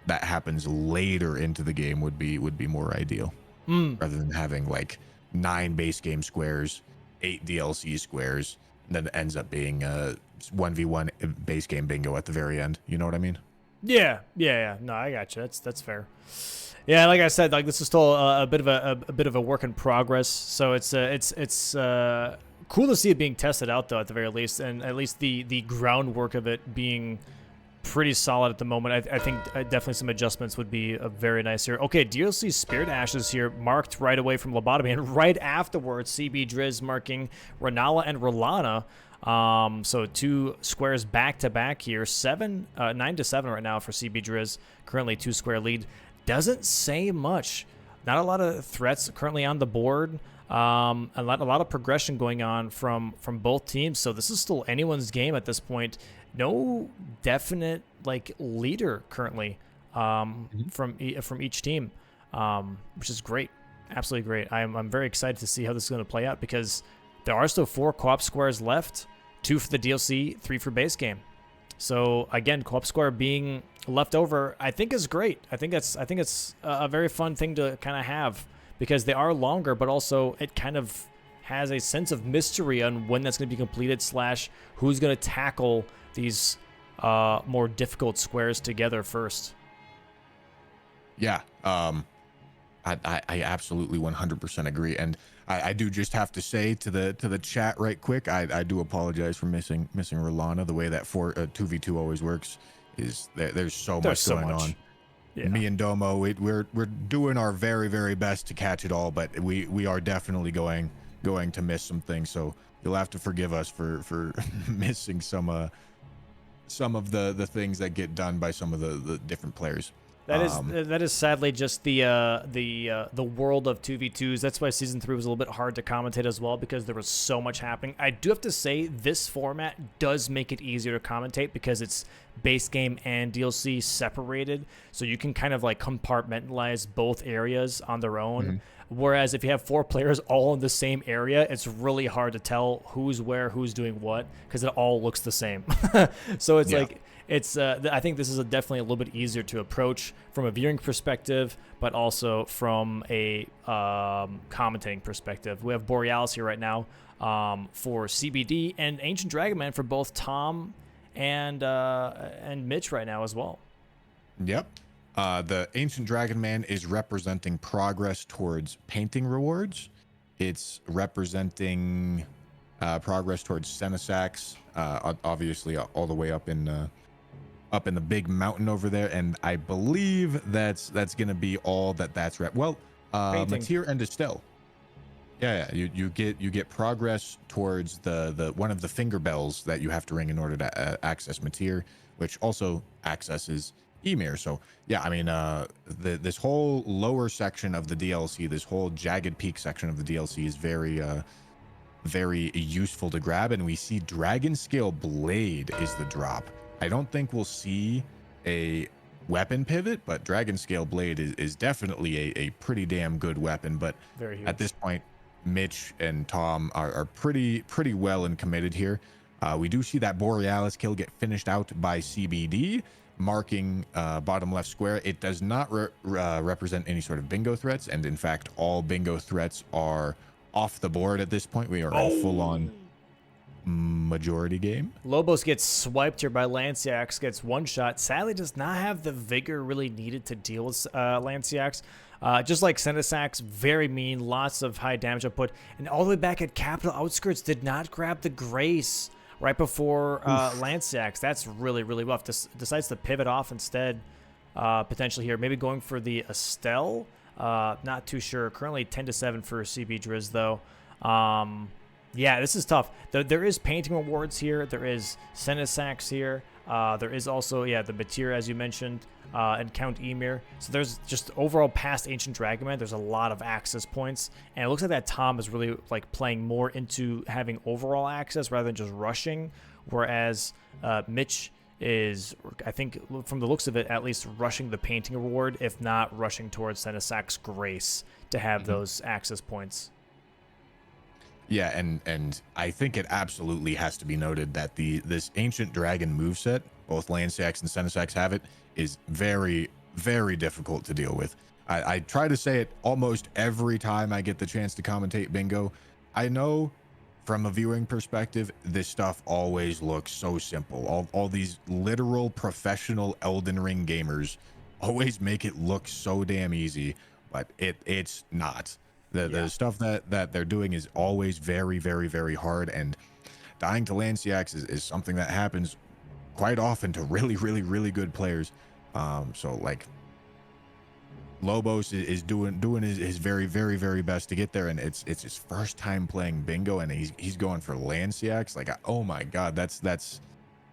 happens later into the game would be more ideal, rather than having like 9 base game squares, 8 DLC squares, and then it ends up being 1v1 base game bingo at the very end. You know what I mean? Yeah. No, I got you. That's fair. Yeah, like I said, like this is still a bit of a work in progress. So it's cool to see it being tested out, though, at the very least, and at least the groundwork of it being pretty solid at the moment. I think definitely some adjustments would be very nice here. Okay, DLC Spirit Ashes here marked right away from Lobotomy, and right afterwards, CBDriz marking Renala and Rolana. So 2 squares back to back here. 9-7 right now for CBDriz. Currently 2 square lead. Doesn't say much. Not a lot of threats currently on the board. A lot of progression going on from both teams. So this is still anyone's game at this point. No definite like leader currently from each team, which is great. Absolutely great. I'm very excited to see how this is going to play out because there are still 4 co-op squares left, 2 for the DLC, 3 for base game. So again, co-op square being left over, I think is great. I think it's a very fun thing to kind of have because they are longer, but also it kind of has a sense of mystery on when that's going to be completed / who's going to tackle these more difficult squares together first. Yeah, I absolutely 100% agree, and I do just have to say to the chat right quick, I do apologize for missing Rolana. The way that 2v2 always works is there's so much going on. Yeah. Me and Domo, we're doing our very, very best to catch it all, but we are definitely going to miss some things. So you'll have to forgive us for missing some of the things that get done by some of the different players. That is sadly just the world of 2v2s. That's why season 3 was a little bit hard to commentate as well because there was so much happening. I do have to say this format does make it easier to commentate because it's base game and DLC separated, so you can kind of like compartmentalize both areas on their own. Mm-hmm. Whereas if you have 4 players all in the same area, it's really hard to tell who's where, who's doing what, because it all looks the same. So it's like. I think this is definitely a little bit easier to approach from a viewing perspective, but also from a commentating perspective. We have Borealis here right now for CBD and Ancient Dragon Man for both Tom and Mitch right now as well. Yep. The Ancient Dragon Man is representing progress towards painting rewards. It's representing progress towards Senesax, obviously all the way up in the big mountain over there, and I believe that's gonna be all that's Mateer and Estelle. Yeah, you get progress towards the one of the finger bells that you have to ring in order to access Mateer, which also accesses Ymir. So yeah, I mean this whole lower section of the DLC, this whole Jagged Peak section of the DLC is very useful to grab, and we see Dragon Scale Blade is the drop. I don't think we'll see a weapon pivot, but Dragon Scale Blade is definitely a pretty damn good weapon. But at this point, Mitch and Tom are pretty well and committed here. We do see that Borealis kill get finished out by CBD, marking bottom left square. It does not represent any sort of bingo threats, and in fact, all bingo threats are off the board at this point. We are in full-on majority game. Lobos gets swiped here by Lanciax, gets one shot. Sadly does not have the vigor really needed to deal with Lanciax. Just like Senesax, very mean, lots of high damage output. And all the way back at Capital Outskirts did not grab the Grace right before Lanciax. That's really, really rough. Decides to pivot off instead, potentially here. Maybe going for the Estelle. Not too sure. Currently 10-7 for CBDriz though. Yeah, this is tough. There is painting rewards here. There is Senesax here. There is also, the Mateer, as you mentioned, and Count Ymir. So there's just overall past Ancient Dragon Man, there's a lot of access points. And it looks like that Tom is really like playing more into having overall access rather than just rushing. Whereas Mitch is, I think, from the looks of it, at least rushing the painting reward, if not rushing towards Senesax Grace to have those access points. Yeah, and I think it absolutely has to be noted that this Ancient Dragon moveset, both Lanciax and Senesax have it, is very, very difficult to deal with. I try to say it almost every time I get the chance to commentate bingo. I know from a viewing perspective, this stuff always looks so simple. All these literal professional Elden Ring gamers always make it look so damn easy, but it's not. The stuff that they're doing is always very, very, very hard, and dying to Lanciax is something that happens quite often to really, really, really good players. So like Lobos is doing his very, very, very best to get there, and it's his first time playing bingo, and he's going for Lanciax. Like, oh my god, that's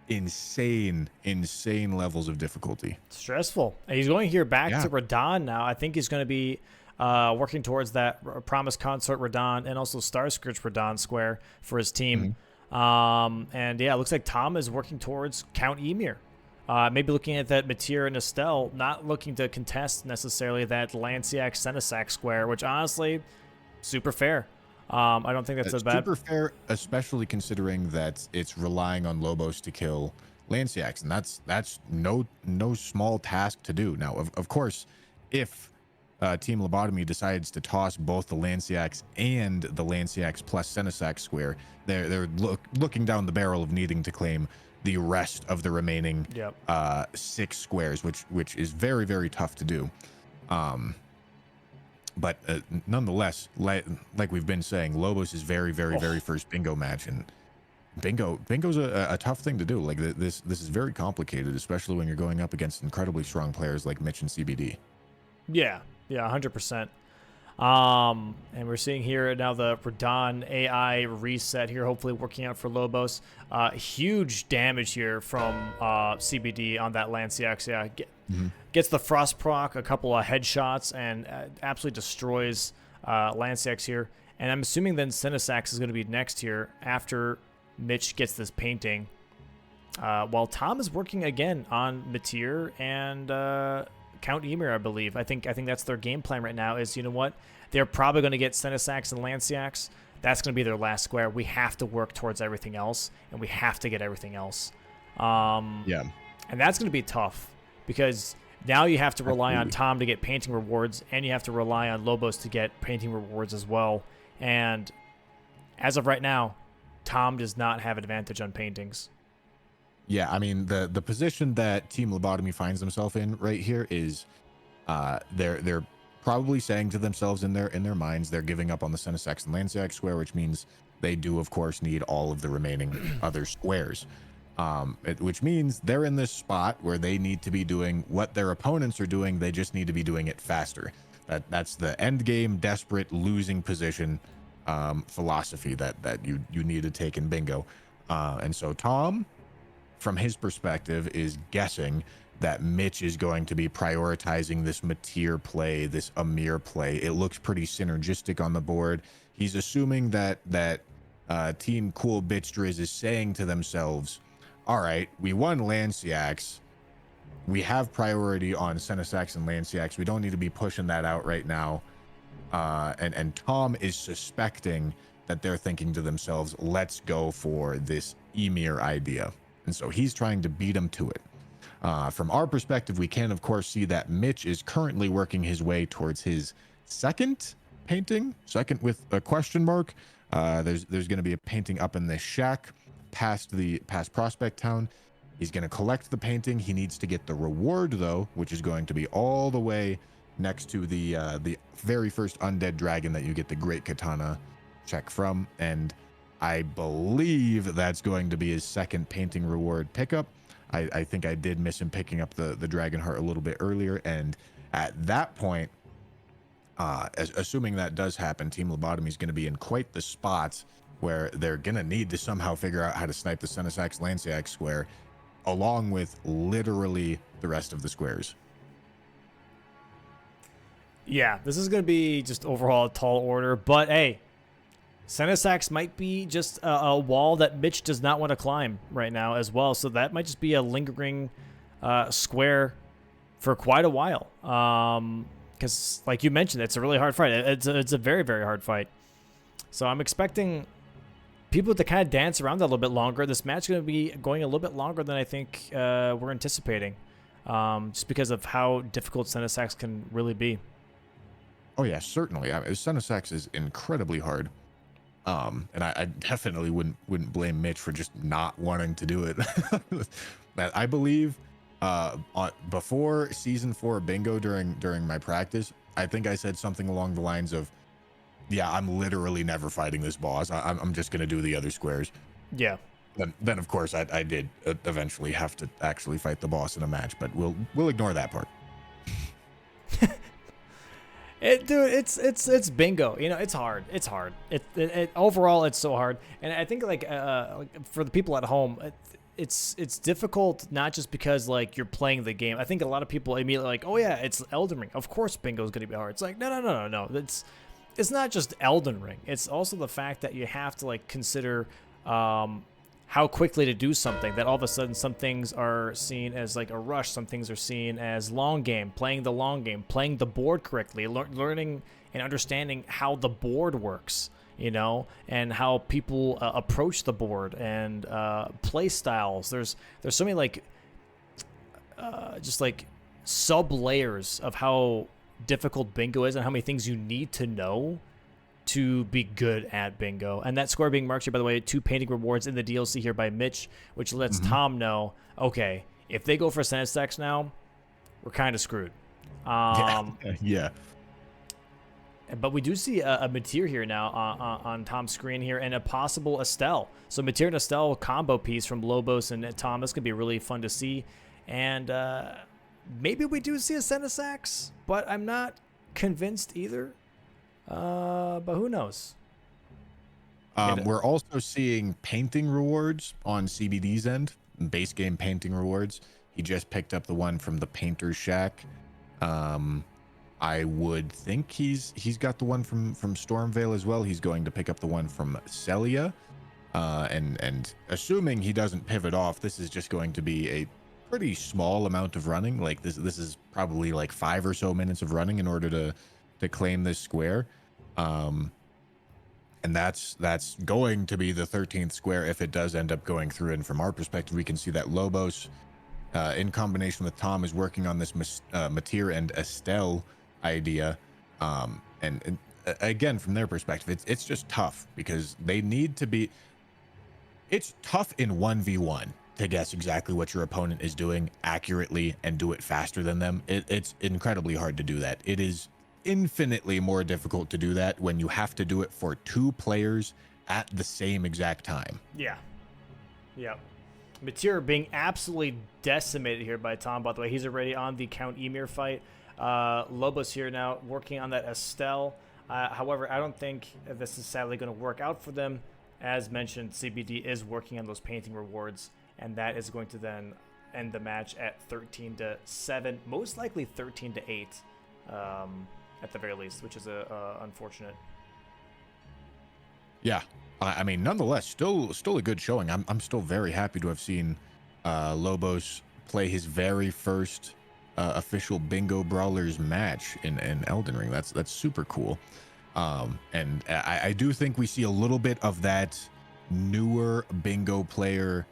insane levels of difficulty. Stressful. He's going here back to Radon now. I think he's going to be working towards that Promised Consort Radon and also Star Scourge Radon square for his team. And yeah, it looks like Tom is working towards Count Ymir. Maybe looking at that Mateer and Estelle, not looking to contest necessarily that Lanciac Senesac square, which honestly, super fair. I don't think that's a bad. Super fair, especially considering that it's relying on Lobos to kill Lanciacs, and that's no small task to do. Now, of course, if Team Lobotomy decides to toss both the Lanciacs and the Lanciacs plus Senesac square, they're looking down the barrel of needing to claim the rest of the remaining 6 squares, which is very, very tough to do. But nonetheless, like we've been saying, Lobos is very first bingo match, and bingo's a tough thing to do. Like this is very complicated, especially when you're going up against incredibly strong players like Mitch and CBD. Yeah, 100%. And we're seeing here now the Radon AI reset here, hopefully working out for Lobos. Huge damage here from CBD on that Lanciax. Yeah, gets the Frost proc, a couple of headshots, and absolutely destroys Lanciax here. And I'm assuming then Senesax is going to be next here after Mitch gets this painting. While Tom is working again on Mateer and Count Emir, I believe. I think that's their game plan right now is, you know what? They're probably going to get Senesax and Lanciax. That's going to be their last square. We have to work towards everything else, and we have to get everything else. And that's going to be tough because now you have to rely on Tom to get painting rewards, and you have to rely on Lobos to get painting rewards as well. And as of right now, Tom does not have advantage on paintings. Yeah, I mean the position that Team Lobotomy finds themselves in right here is they're probably saying to themselves in their minds they're giving up on the Senesax and Lanciac square, which means they do of course need all of the remaining other squares. Which means they're in this spot where they need to be doing what their opponents are doing. They just need to be doing it faster. That's the end game desperate losing position philosophy that you need to take in bingo. And so Tom, from his perspective, is guessing that Mitch is going to be prioritizing this Mateer play, this Amir play. It looks pretty synergistic on the board. He's assuming that Team Cool CBDriz is saying to themselves, all right, we won Lanciax. We have priority on Senesax and Lanciax. We don't need to be pushing that out right now. And Tom is suspecting that they're thinking to themselves, let's go for this Emir idea. And so he's trying to beat him to it. From our perspective, we can, of course, see that Mitch is currently working his way towards his second painting, second with a question mark. There's going to be a painting up in this shack past Prospect Town. He's going to collect the painting. He needs to get the reward, though, which is going to be all the way next to the very first undead dragon that you get the Great Katana check from. And I believe that's going to be his second painting reward pickup. I think I did miss him picking up the Dragon Heart a little bit earlier. And at that point, assuming that does happen, Team Lobotomy is going to be in quite the spot where they're going to need to somehow figure out how to snipe the Senesax Lanciac square along with literally the rest of the squares. Yeah, this is going to be just overall a tall order. But, hey, Senesax might be just a wall that Mitch does not want to climb right now as well. So that might just be a lingering square for quite a while. Because, like you mentioned, it's a really hard fight. It's a very, very hard fight. So I'm expecting people to kind of dance around that a little bit longer. This match is going to be going a little bit longer than I think we're anticipating. Just because of how difficult Senesax can really be. Oh, yeah, certainly. Senesax is incredibly hard. And I definitely wouldn't blame Mitch for just not wanting to do it. I believe before season 4 bingo during my practice, I think I said something along the lines of, yeah, I'm literally never fighting this boss. I'm just going to do the other squares. Yeah. Then of course I did eventually have to actually fight the boss in a match, but we'll ignore that part. Dude, it's bingo. You know, it's hard. It's hard. Overall, it's so hard. And I think like for the people at home, it's difficult not just because like you're playing the game. I think a lot of people immediately like, oh yeah, it's Elden Ring. Of course, bingo is gonna be hard. It's like no. It's not just Elden Ring. It's also the fact that you have to like consider how quickly to do something, that all of a sudden some things are seen as like a rush, some things are seen as long game, playing the long game, playing the board correctly, learning and understanding how the board works, you know, and how people approach the board, and play styles. There's so many like just like sub layers of how difficult bingo is and how many things you need to know to be good at bingo. And that score being marked here, by the way, 2 painting rewards in the DLC here by Mitch, which lets Tom know, okay, if they go for Senate stacks now, we're kind of screwed. Yeah. But we do see a Mateer here now on Tom's screen here, and a possible Estelle. So Mateer and Estelle combo piece from Lobos and Tom. This could be really fun to see. And maybe we do see a Senesax, but I'm not convinced either. But who knows? We're also seeing painting rewards on CBD's end, base game painting rewards. He just picked up the one from the Painter's Shack. I would think he's got the one from Stormvale as well. He's going to pick up the one from Celia. And assuming he doesn't pivot off, this is just going to be a pretty small amount of running. Like this is probably like 5 or so minutes of running in order to claim this square. And that's going to be the 13th square if it does end up going through. And from our perspective, we can see that Lobos, in combination with Tom, is working on this Mateer and Estelle idea. And again, from their perspective, it's just tough because they need to be. It's tough in 1v1 to guess exactly what your opponent is doing accurately and do it faster than them. It's incredibly hard to do that. It is infinitely more difficult to do that when you have to do it for 2 players at the same exact time. Yeah. Mateer being absolutely decimated here by Tom, by the way. He's already on the Count Emir fight. Lobos here now working on that Estelle. However, I don't think this is sadly going to work out for them. As mentioned, CBD is working on those painting rewards, and that is going to then end the match at 13-7, most likely 13-8. At the very least, which is unfortunate. Yeah, I mean, nonetheless, still a good showing. I'm still very happy to have seen Lobos play his very first official bingo brawlers match in Elden Ring. That's super cool. And I do think we see a little bit of that newer bingo player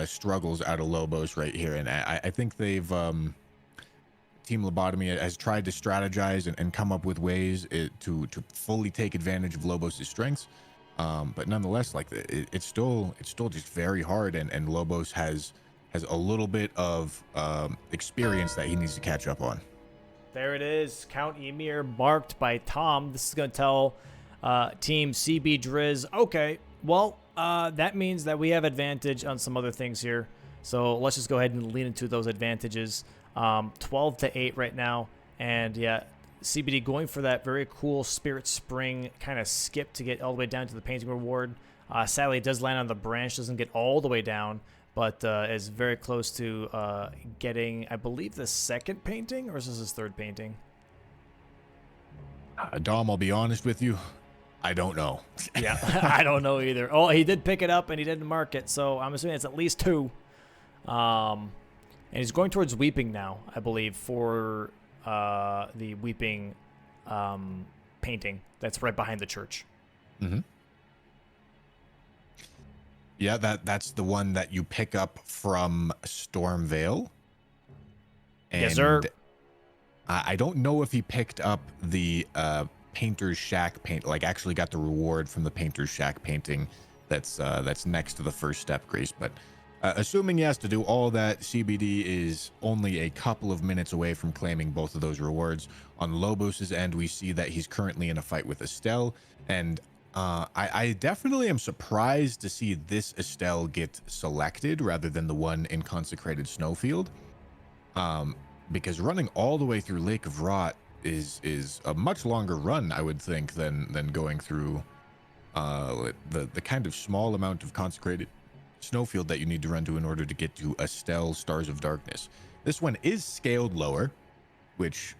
struggles out of Lobos right here, and I think they've. Team Lobotomy has tried to strategize and come up with ways to fully take advantage of Lobos' strengths, but nonetheless, like it's still just very hard, and Lobos has a little bit of experience that he needs to catch up on. There it is, Count Emir marked by Tom. This is going to tell Team CBDriz, okay, well, that means that we have advantage on some other things here, so let's just go ahead and lean into those advantages. 12-8 right now, and yeah, CBD going for that very cool Spirit Spring kind of skip to get all the way down to the painting reward. Sadly, it does land on the branch, doesn't get all the way down, but is very close to getting, I believe, the 2nd painting, or is this his 3rd painting? Dom, I'll be honest with you, I don't know. Yeah, I don't know either. Oh, he did pick it up and he didn't mark it, so I'm assuming it's at least 2. And he's going towards Weeping now, I believe, for the Weeping painting that's right behind the church. Mm-hmm. Yeah, that's the one that you pick up from Stormvale. And yes, sir. I don't know if he picked up the Painter's Shack paint, like actually got the reward from the Painter's Shack painting that's next to the first step, Grace, but assuming he has to do all that, CBD is only a couple of minutes away from claiming both of those rewards. On Lobos' end, we see that he's currently in a fight with Estelle, and I definitely am surprised to see this Estelle get selected rather than the one in Consecrated Snowfield, because running all the way through Lake of Rot is a much longer run, I would think, than going through the kind of small amount of Consecrated Snowfield that you need to run to in order to get to Estelle Stars of Darkness. This one is scaled lower, which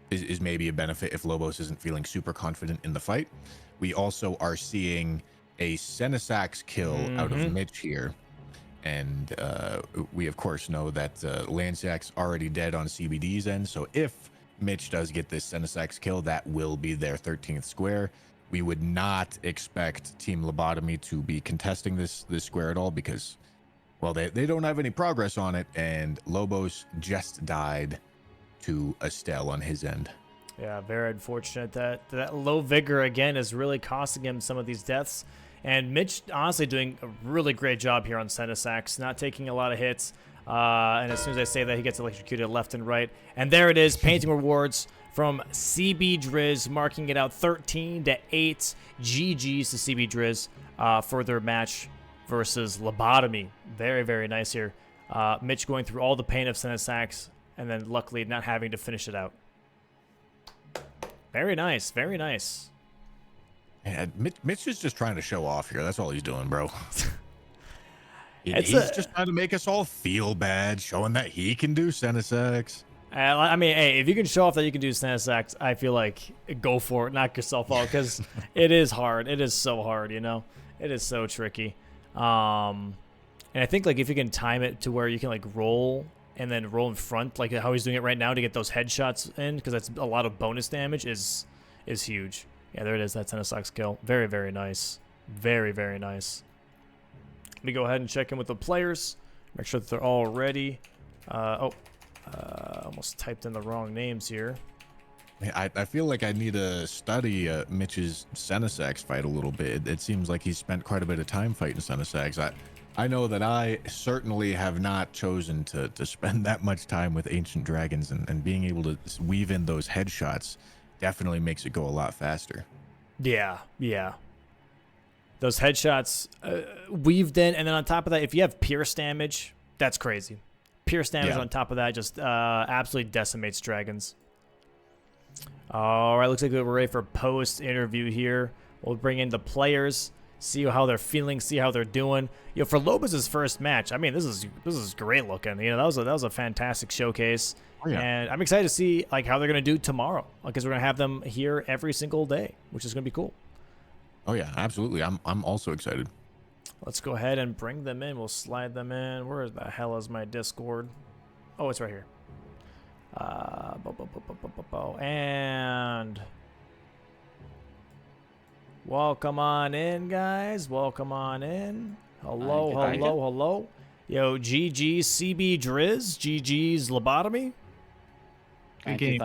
is maybe a benefit if Lobos isn't feeling super confident in the fight. We also are seeing a Senesax kill out of Mm-hmm. Mitch here. And we, of course, know that Lansak's already dead on CBD's end. So if Mitch does get this Senesax kill, that will be their 13th square. We would not expect Team Lobotomy to be contesting this square at all because, well, they don't have any progress on it. And Lobos just died to Estelle on his end. Yeah, very unfortunate that low vigor again is really costing him some of these deaths. And Mitch honestly doing a really great job here on Senesax, not taking a lot of hits. And as soon as I say that, he gets electrocuted left and right. And there it is, painting rewards from CBDriz, marking it out 13-8. GG's to CBDriz for their match versus Lobotomy. Very, very nice here. Mitch going through all the pain of Senesax, and then luckily not having to finish it out. Very nice, very nice. Yeah, Mitch is just trying to show off here. That's all he's doing, bro. He's just trying to make us all feel bad, showing that he can do Senesax. I mean, hey, if you can show off that you can do Senesax, I feel like go for it, knock yourself out, because it is hard. It is so hard, you know? It is so tricky. And I think, like, if you can time it to where you can, like, roll and then roll in front, like how he's doing it right now to get those headshots in, because that's a lot of bonus damage, is huge. Yeah, there it is. That's Senesax kill. Very, very nice. Very, very nice. Let me go ahead and check in with the players. Make sure that they're all ready. Almost typed in the wrong names here. I feel like I need to study Mitch's Senesax fight a little bit. It seems like he's spent quite a bit of time fighting Senesax. I know that I certainly have not chosen to spend that much time with Ancient Dragons, and being able to weave in those headshots definitely makes it go a lot faster. Yeah, yeah. Those headshots weaved in, and then on top of that, if you have pierce damage, that's crazy. Pierce damage on top of that just absolutely decimates dragons. All right, looks like we're ready for post-interview here. We'll bring in the players, see how they're feeling, see how they're doing. You know, for Lobos' first match, I mean, this is great looking. You know, that was a fantastic showcase. Oh, yeah. And I'm excited to see like how they're gonna do tomorrow, because we're gonna have them here every single day, which is gonna be cool. Oh yeah, absolutely. I'm also excited. Let's go ahead and bring them in. We'll slide them in. Where the hell is my Discord? Oh, it's right here. And welcome on in, guys. Welcome on in. Hello, hello. Yo, GG's CBDriz. GG's Lobotomy. Thank you.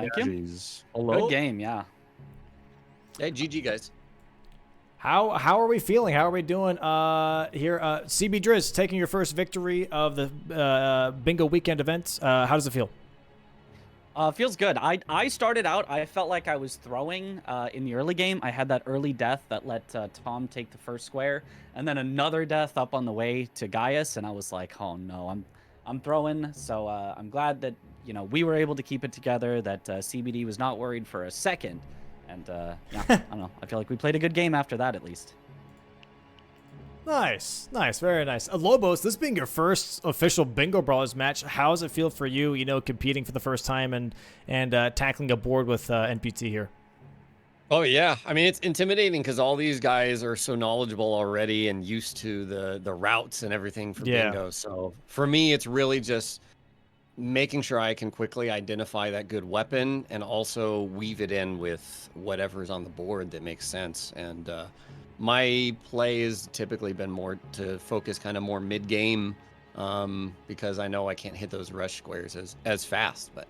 Hello? Good game, yeah. Hey, GG, guys. How are we feeling? How are we doing here? CBDriz taking your first victory of the Bingo Weekend event. How does it feel? Feels good. I started out, I felt like I was throwing in the early game. I had that early death that let Tom take the first square, and then another death up on the way to Gaius, and I was like, oh no, I'm throwing. So I'm glad that, you know, we were able to keep it together, that CBD was not worried for a second. And yeah, I don't know. I feel like we played a good game after that, at least. Nice, very nice. Lobos, this being your first official Bingo Brawlers match, how does it feel for you? You know, competing for the first time and tackling a board with NPT here. Oh yeah, I mean it's intimidating because all these guys are so knowledgeable already and used to the routes and everything for Bingo. So for me, it's really just making sure I can quickly identify that good weapon and also weave it in with whatever's on the board that makes sense. And my play has typically been more to focus kind of more mid-game because I know I can't hit those rush squares as fast. But,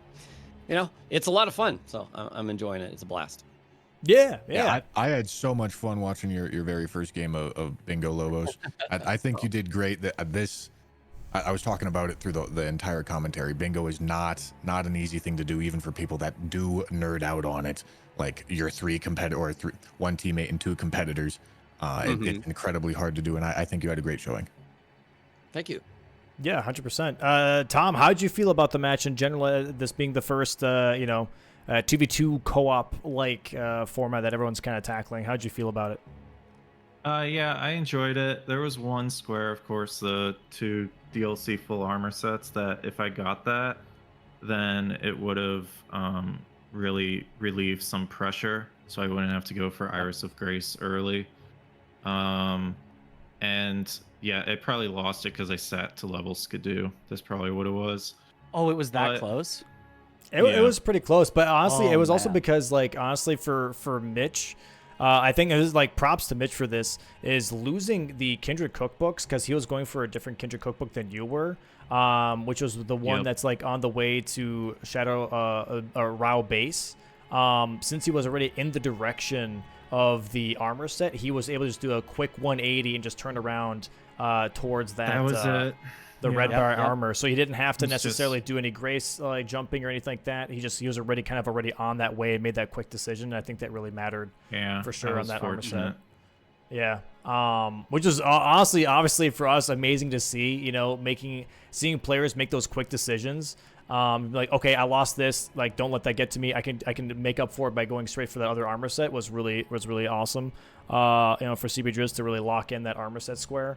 you know, it's a lot of fun, so I'm enjoying it. It's a blast. Yeah. I had so much fun watching your very first game of Bingo Lobos. I think you did great. I was talking about it through the entire commentary. Bingo is not an easy thing to do, even for people that do nerd out on it. Like your one teammate and two competitors. It's incredibly hard to do, and I think you had a great showing. Thank you. Yeah, 100%. Tom, how did you feel about the match in general? This being the first, 2v2 co-op like format that everyone's kind of tackling. How'd you feel about it? Yeah, I enjoyed it. There was one square, of course, the 2 DLC full armor sets that if I got that, then it would have really relieved some pressure, so I wouldn't have to go for Iris of Grace early. And yeah, it probably lost it because I sat to level Skidoo. That's probably what it was. Oh, it was that But close? It was pretty close, but honestly, it Oh, was also man. because, like, honestly, for Mitch, I think it was like props to Mitch for this is losing the Kindred cookbooks because he was going for a different Kindred cookbook than you were, which was the one Yep. that's like on the way to Shadow Rao base. Since he was already in the direction of the armor set, he was able to just do a quick 180 and just turn around towards that. That was it. The Yeah. red bar Yep. armor, so he didn't have to It's necessarily do any grace like jumping or anything like that. He was already on that way and made that quick decision. And I think that really mattered Yeah, for sure I on was that armor fortunate. set. Yeah, which is honestly, obviously for us, amazing to see. You know, seeing players make those quick decisions. Like, okay, I lost this. Like, don't let that get to me. I can make up for it by going straight for that other armor set. Was really awesome. You know, for CBDriz to really lock in that armor set square.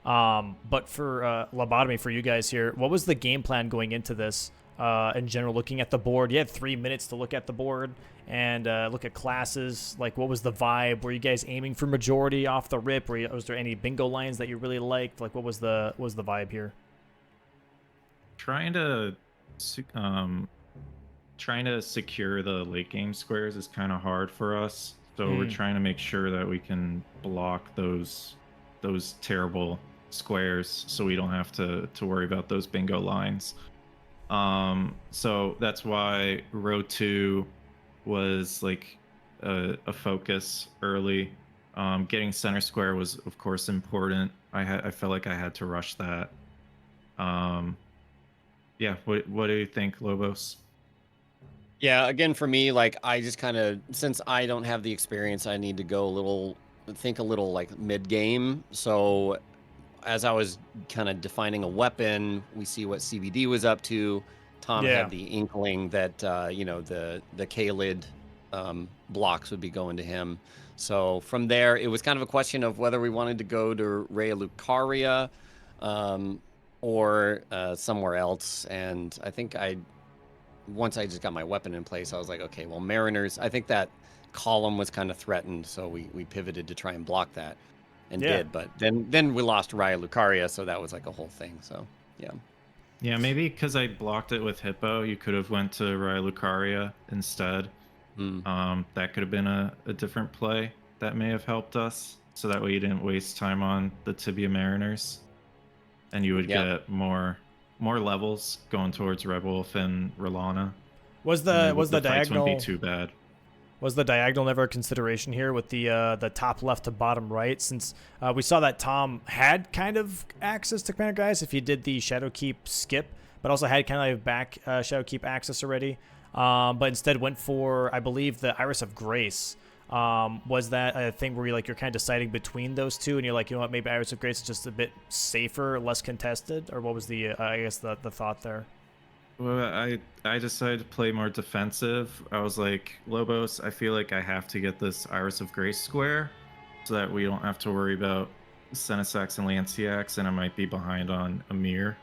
But for Lobotomy, for you guys here, what was the game plan going into this in general, looking at the board? You had 3 minutes to look at the board and look at classes. Like, what was the vibe? Were you guys aiming for majority off the rip? Was there any bingo lines that you really liked? Like, what was the vibe here? Trying to secure the late game squares is kind of hard for us. So we're trying to make sure that we can block those terrible squares so we don't have to worry about those bingo lines. So that's why row 2 was like a focus early. Getting center square was of course important. I felt like I had to rush that. Yeah, what do you think, Lobos? Yeah, again, for me, like, I just kind of, since I don't have the experience, I need to go think a little like mid-game. So as I was kind of defining a weapon, we see what CBD was up to. Tom Yeah. had the inkling that, you know, the K-lid blocks would be going to him. So from there, it was kind of a question of whether we wanted to go to Raya Lucaria or somewhere else. And I think once I just got my weapon in place, I was like, okay, well, Mariners, I think that column was kind of threatened, so we pivoted to try and block that and did. But then we lost Raya Lucaria, so that was like a whole thing. So yeah. Yeah, maybe because I blocked it with Hippo, you could have went to Raya Lucaria instead. That could have been a different play that may have helped us, so that way you didn't waste time on the Tibia Mariners, and you would get more levels going towards Red Wolf and Rolana. Was the fights diagonal wouldn't be too bad? Was the diagonal never a consideration here with the top left to bottom right? Since we saw that Tom had kind of access to Commander Guys if he did the Shadowkeep skip, but also had kind of back Shadowkeep access already. But instead went for, I believe, the Iris of Grace. Was that a thing where you're kind of deciding between those two, and you're like, you know what, maybe Iris of Grace is just a bit safer, less contested, or what was the I guess the thought there? Well, I decided to play more defensive. I was like, Lobos, I feel like I have to get this Iris of Grace square so that we don't have to worry about Senesax and Lanciax, and I might be behind on Amir.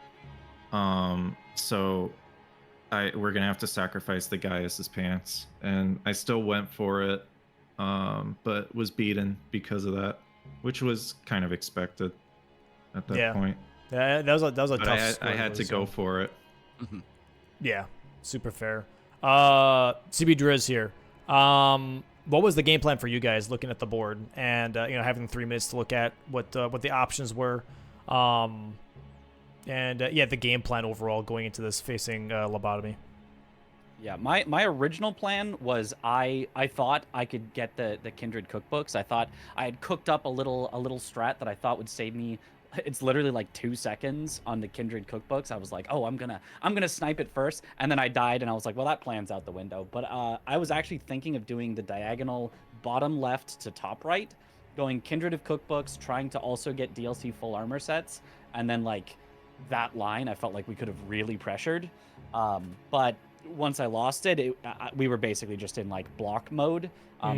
So we're gonna have to sacrifice the Gaius's pants, and I still went for it, but was beaten because of that, which was kind of expected at that point. Yeah, that was a But tough. I had to go for it. Yeah, super fair. CBDriz here. What was the game plan for you guys looking at the board and having 3 minutes to look at what the options were, and the game plan overall going into this facing Lobotomy? Yeah, my original plan was I thought I could get the Kindred cookbooks. I thought I had cooked up a little strat that I thought would save me. It's literally like 2 seconds on the Kindred cookbooks. I was like, oh, I'm gonna snipe it first, and then I died, and I was like, well, that plan's out the window. But I was actually thinking of doing the diagonal bottom left to top right, going Kindred of cookbooks, trying to also get DLC full armor sets, and then like that line, I felt like we could have really pressured. But once I lost it, we were basically just in like block mode.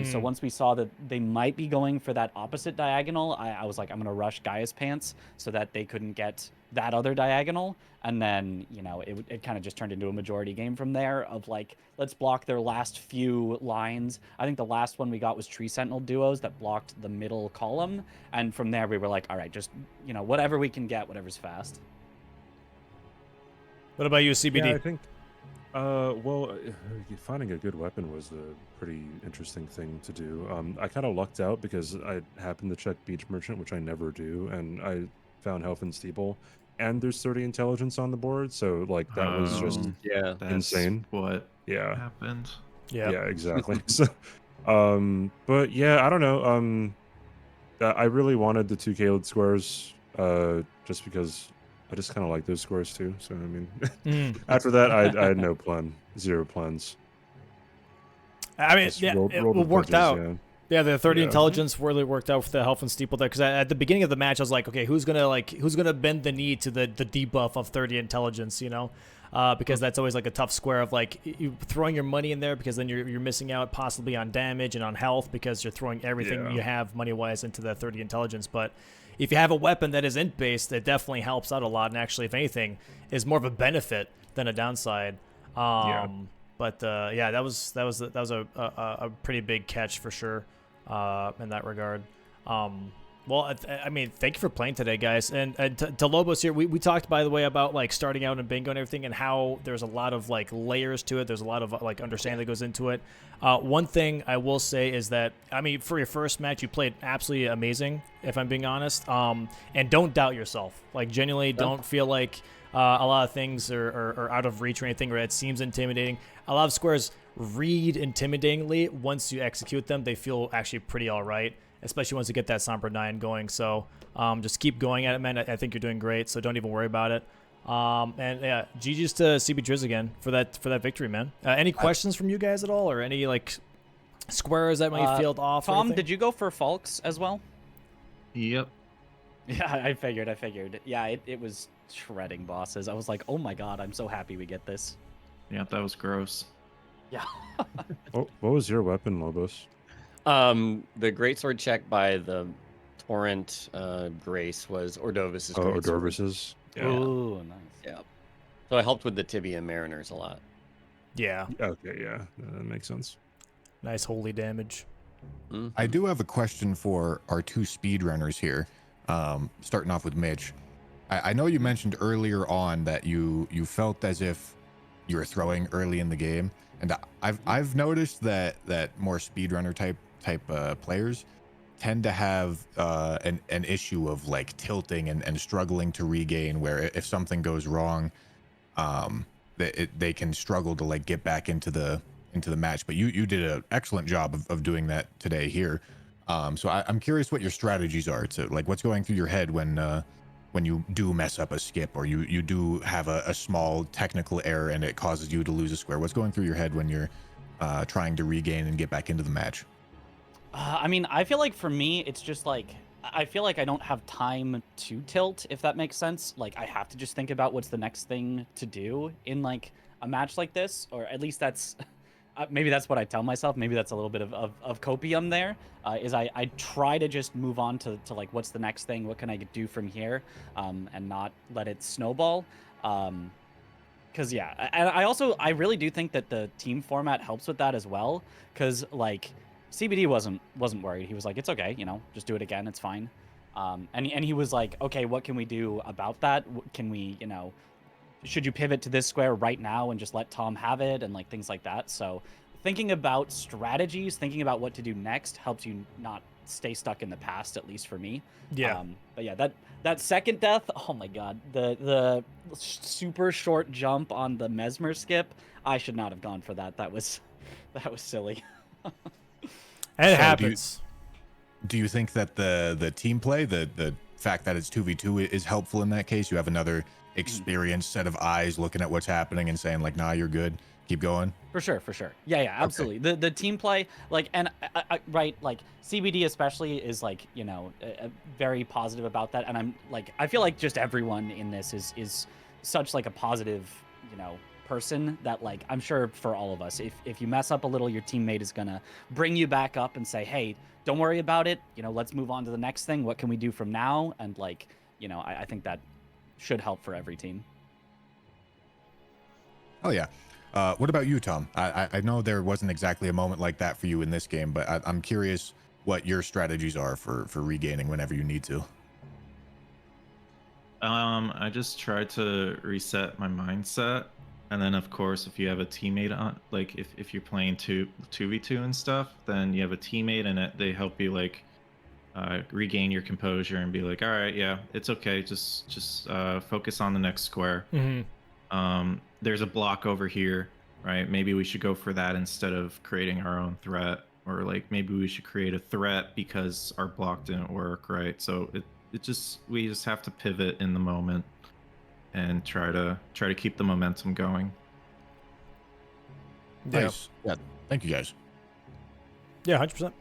So once we saw that they might be going for that opposite diagonal, I was like, I'm gonna rush Gaia's pants so that they couldn't get that other diagonal, and then it kind of just turned into a majority game from there of like, let's block their last few lines. I think the last one we got was tree sentinel duos that blocked the middle column, and from there we were like, all right, just whatever we can get, whatever's fast. What about you, CBD? Yeah, I think finding a good weapon was a pretty interesting thing to do. I kind of lucked out because I happened to check Beach Merchant, which I never do, and I found Health and Steeple, and there's 30 intelligence on the board, so like that was just Yeah. That's insane. what Yeah, happened. Yeah. yeah, exactly. So, but yeah, I don't know. I really wanted the 2 Kaled squares, just because I just kind of like those squares too. So I mean, after that, I had no plan, 0 plans. I mean, Just yeah, rolled it with worked punches, out. yeah. Yeah, the 30 Yeah. intelligence really worked out for the health and steeple there, because at the beginning of the match I was like, okay, who's gonna bend the knee to the debuff of 30 intelligence, because that's always like a tough square of like you throwing your money in there, because then you're missing out possibly on damage and on health because you're throwing everything Yeah. you have money wise into that 30 intelligence. But if you have a weapon that is int based, it definitely helps out a lot, and actually, if anything, is more of a benefit than a downside. Yeah. But yeah, that was a pretty big catch for sure. In that regard. Well, I mean, thank you for playing today, guys. And to Lobos here, we talked, by the way, about like starting out in bingo and everything, and how there's a lot of like layers to it. There's a lot of like understanding that goes into it. One thing I will say is that, I mean, for your first match, you played absolutely amazing, if I'm being honest. And don't doubt yourself. Like, genuinely don't feel like a lot of things are out of reach or anything, or it seems intimidating. A lot of squares read intimidatingly. Once you execute them, they feel actually pretty all right, especially once you get that Somber 9 going. So just keep going at it, man. I think you're doing great, so don't even worry about it. And yeah, GG's to CBDriz again for that victory, man. Any questions from you guys at all, or any like squares that might field off? or Tom, anything? did you go for Falks as well? Yep. Yeah, I figured. Yeah, it was shredding bosses. I was like, oh my god, I'm so happy we get this. Yeah, that was gross. Yeah. What was your weapon, Lobos? The greatsword check by the Torrent Grace was Ordovis's Oh, greatsword. Ordovis's. Yeah. Ooh, nice. Yeah. So I helped with the Tibia Mariners a lot. Yeah, Okay, yeah, that makes sense. nice holy damage. I do have a question for our 2 speedrunners here. Starting off with Mitch. I know you mentioned earlier on that you felt as if you were throwing early in the game, and I've noticed that more speedrunner type players tend to have an issue of like tilting and struggling to regain, where if something goes wrong, they can struggle to like get back into the match. But you did an excellent job of doing that today here. So I'm curious what your strategies are to like what's going through your head when you do mess up a skip, or you do have a small technical error and it causes you to lose a square. What's going through your head when you're trying to regain and get back into the match? I mean, I feel like for me, it's just like, I feel like I don't have time to tilt, if that makes sense. Like, I have to just think about what's the next thing to do in like a match like this, or at least that's maybe that's what I tell myself. Maybe that's a little bit of copium there. Is I try to just move on to like, what's the next thing? What can I do from here? And not let it snowball. Because yeah, and I really do think that the team format helps with that as well. Because like CBD wasn't worried. He was like, it's okay, just do it again. It's fine. And he was like, okay, what can we do about that? Can we, should you pivot to this square right now and just let Tom have it, and like things like that. So thinking about strategies, thinking about what to do next helps you not stay stuck in the past, at least for me. Yeah. But yeah, that second death, oh my god, the super short jump on the Mesmer skip, I should not have gone for that. That was silly. And it So happens. Do you think that the team play, the fact that it's 2v2 is helpful in that case? You have another experienced set of eyes looking at what's happening and saying like, nah, you're good, keep going. For sure. Yeah, absolutely. The team play, like, and right, like CBD especially is like, very positive about that. And I'm like, I feel like just everyone in this is such like a positive, person that like, I'm sure for all of us, if you mess up a little, your teammate is gonna bring you back up and say, hey, don't worry about it. Let's move on to the next thing. What can we do from now? And like, I think that should help for every team. Oh yeah. What about you, Tom? I know there wasn't exactly a moment like that for you in this game, but I'm curious what your strategies are for regaining whenever you need to. I just try to reset my mindset, and then of course, if you have a teammate on, like if you're playing 2v2 and stuff, then you have a teammate and they help you like regain your composure and be like, all right, yeah, it's okay, just focus on the next square. There's a block over here, right? Maybe we should go for that instead of creating our own threat, or like maybe we should create a threat because our block didn't work, right? So we just have to pivot in the moment and try to keep the momentum going. Nice. Yeah. Thank you guys. Yeah, 100%.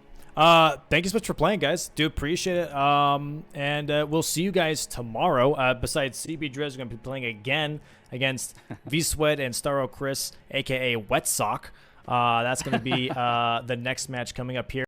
Thank you so much for playing, guys. Do appreciate it. And we'll see you guys tomorrow. Besides CBDriz, we're going to be playing again against V-Sweat and Starro Chris, aka Wet Sock. That's going to be the next match coming up here.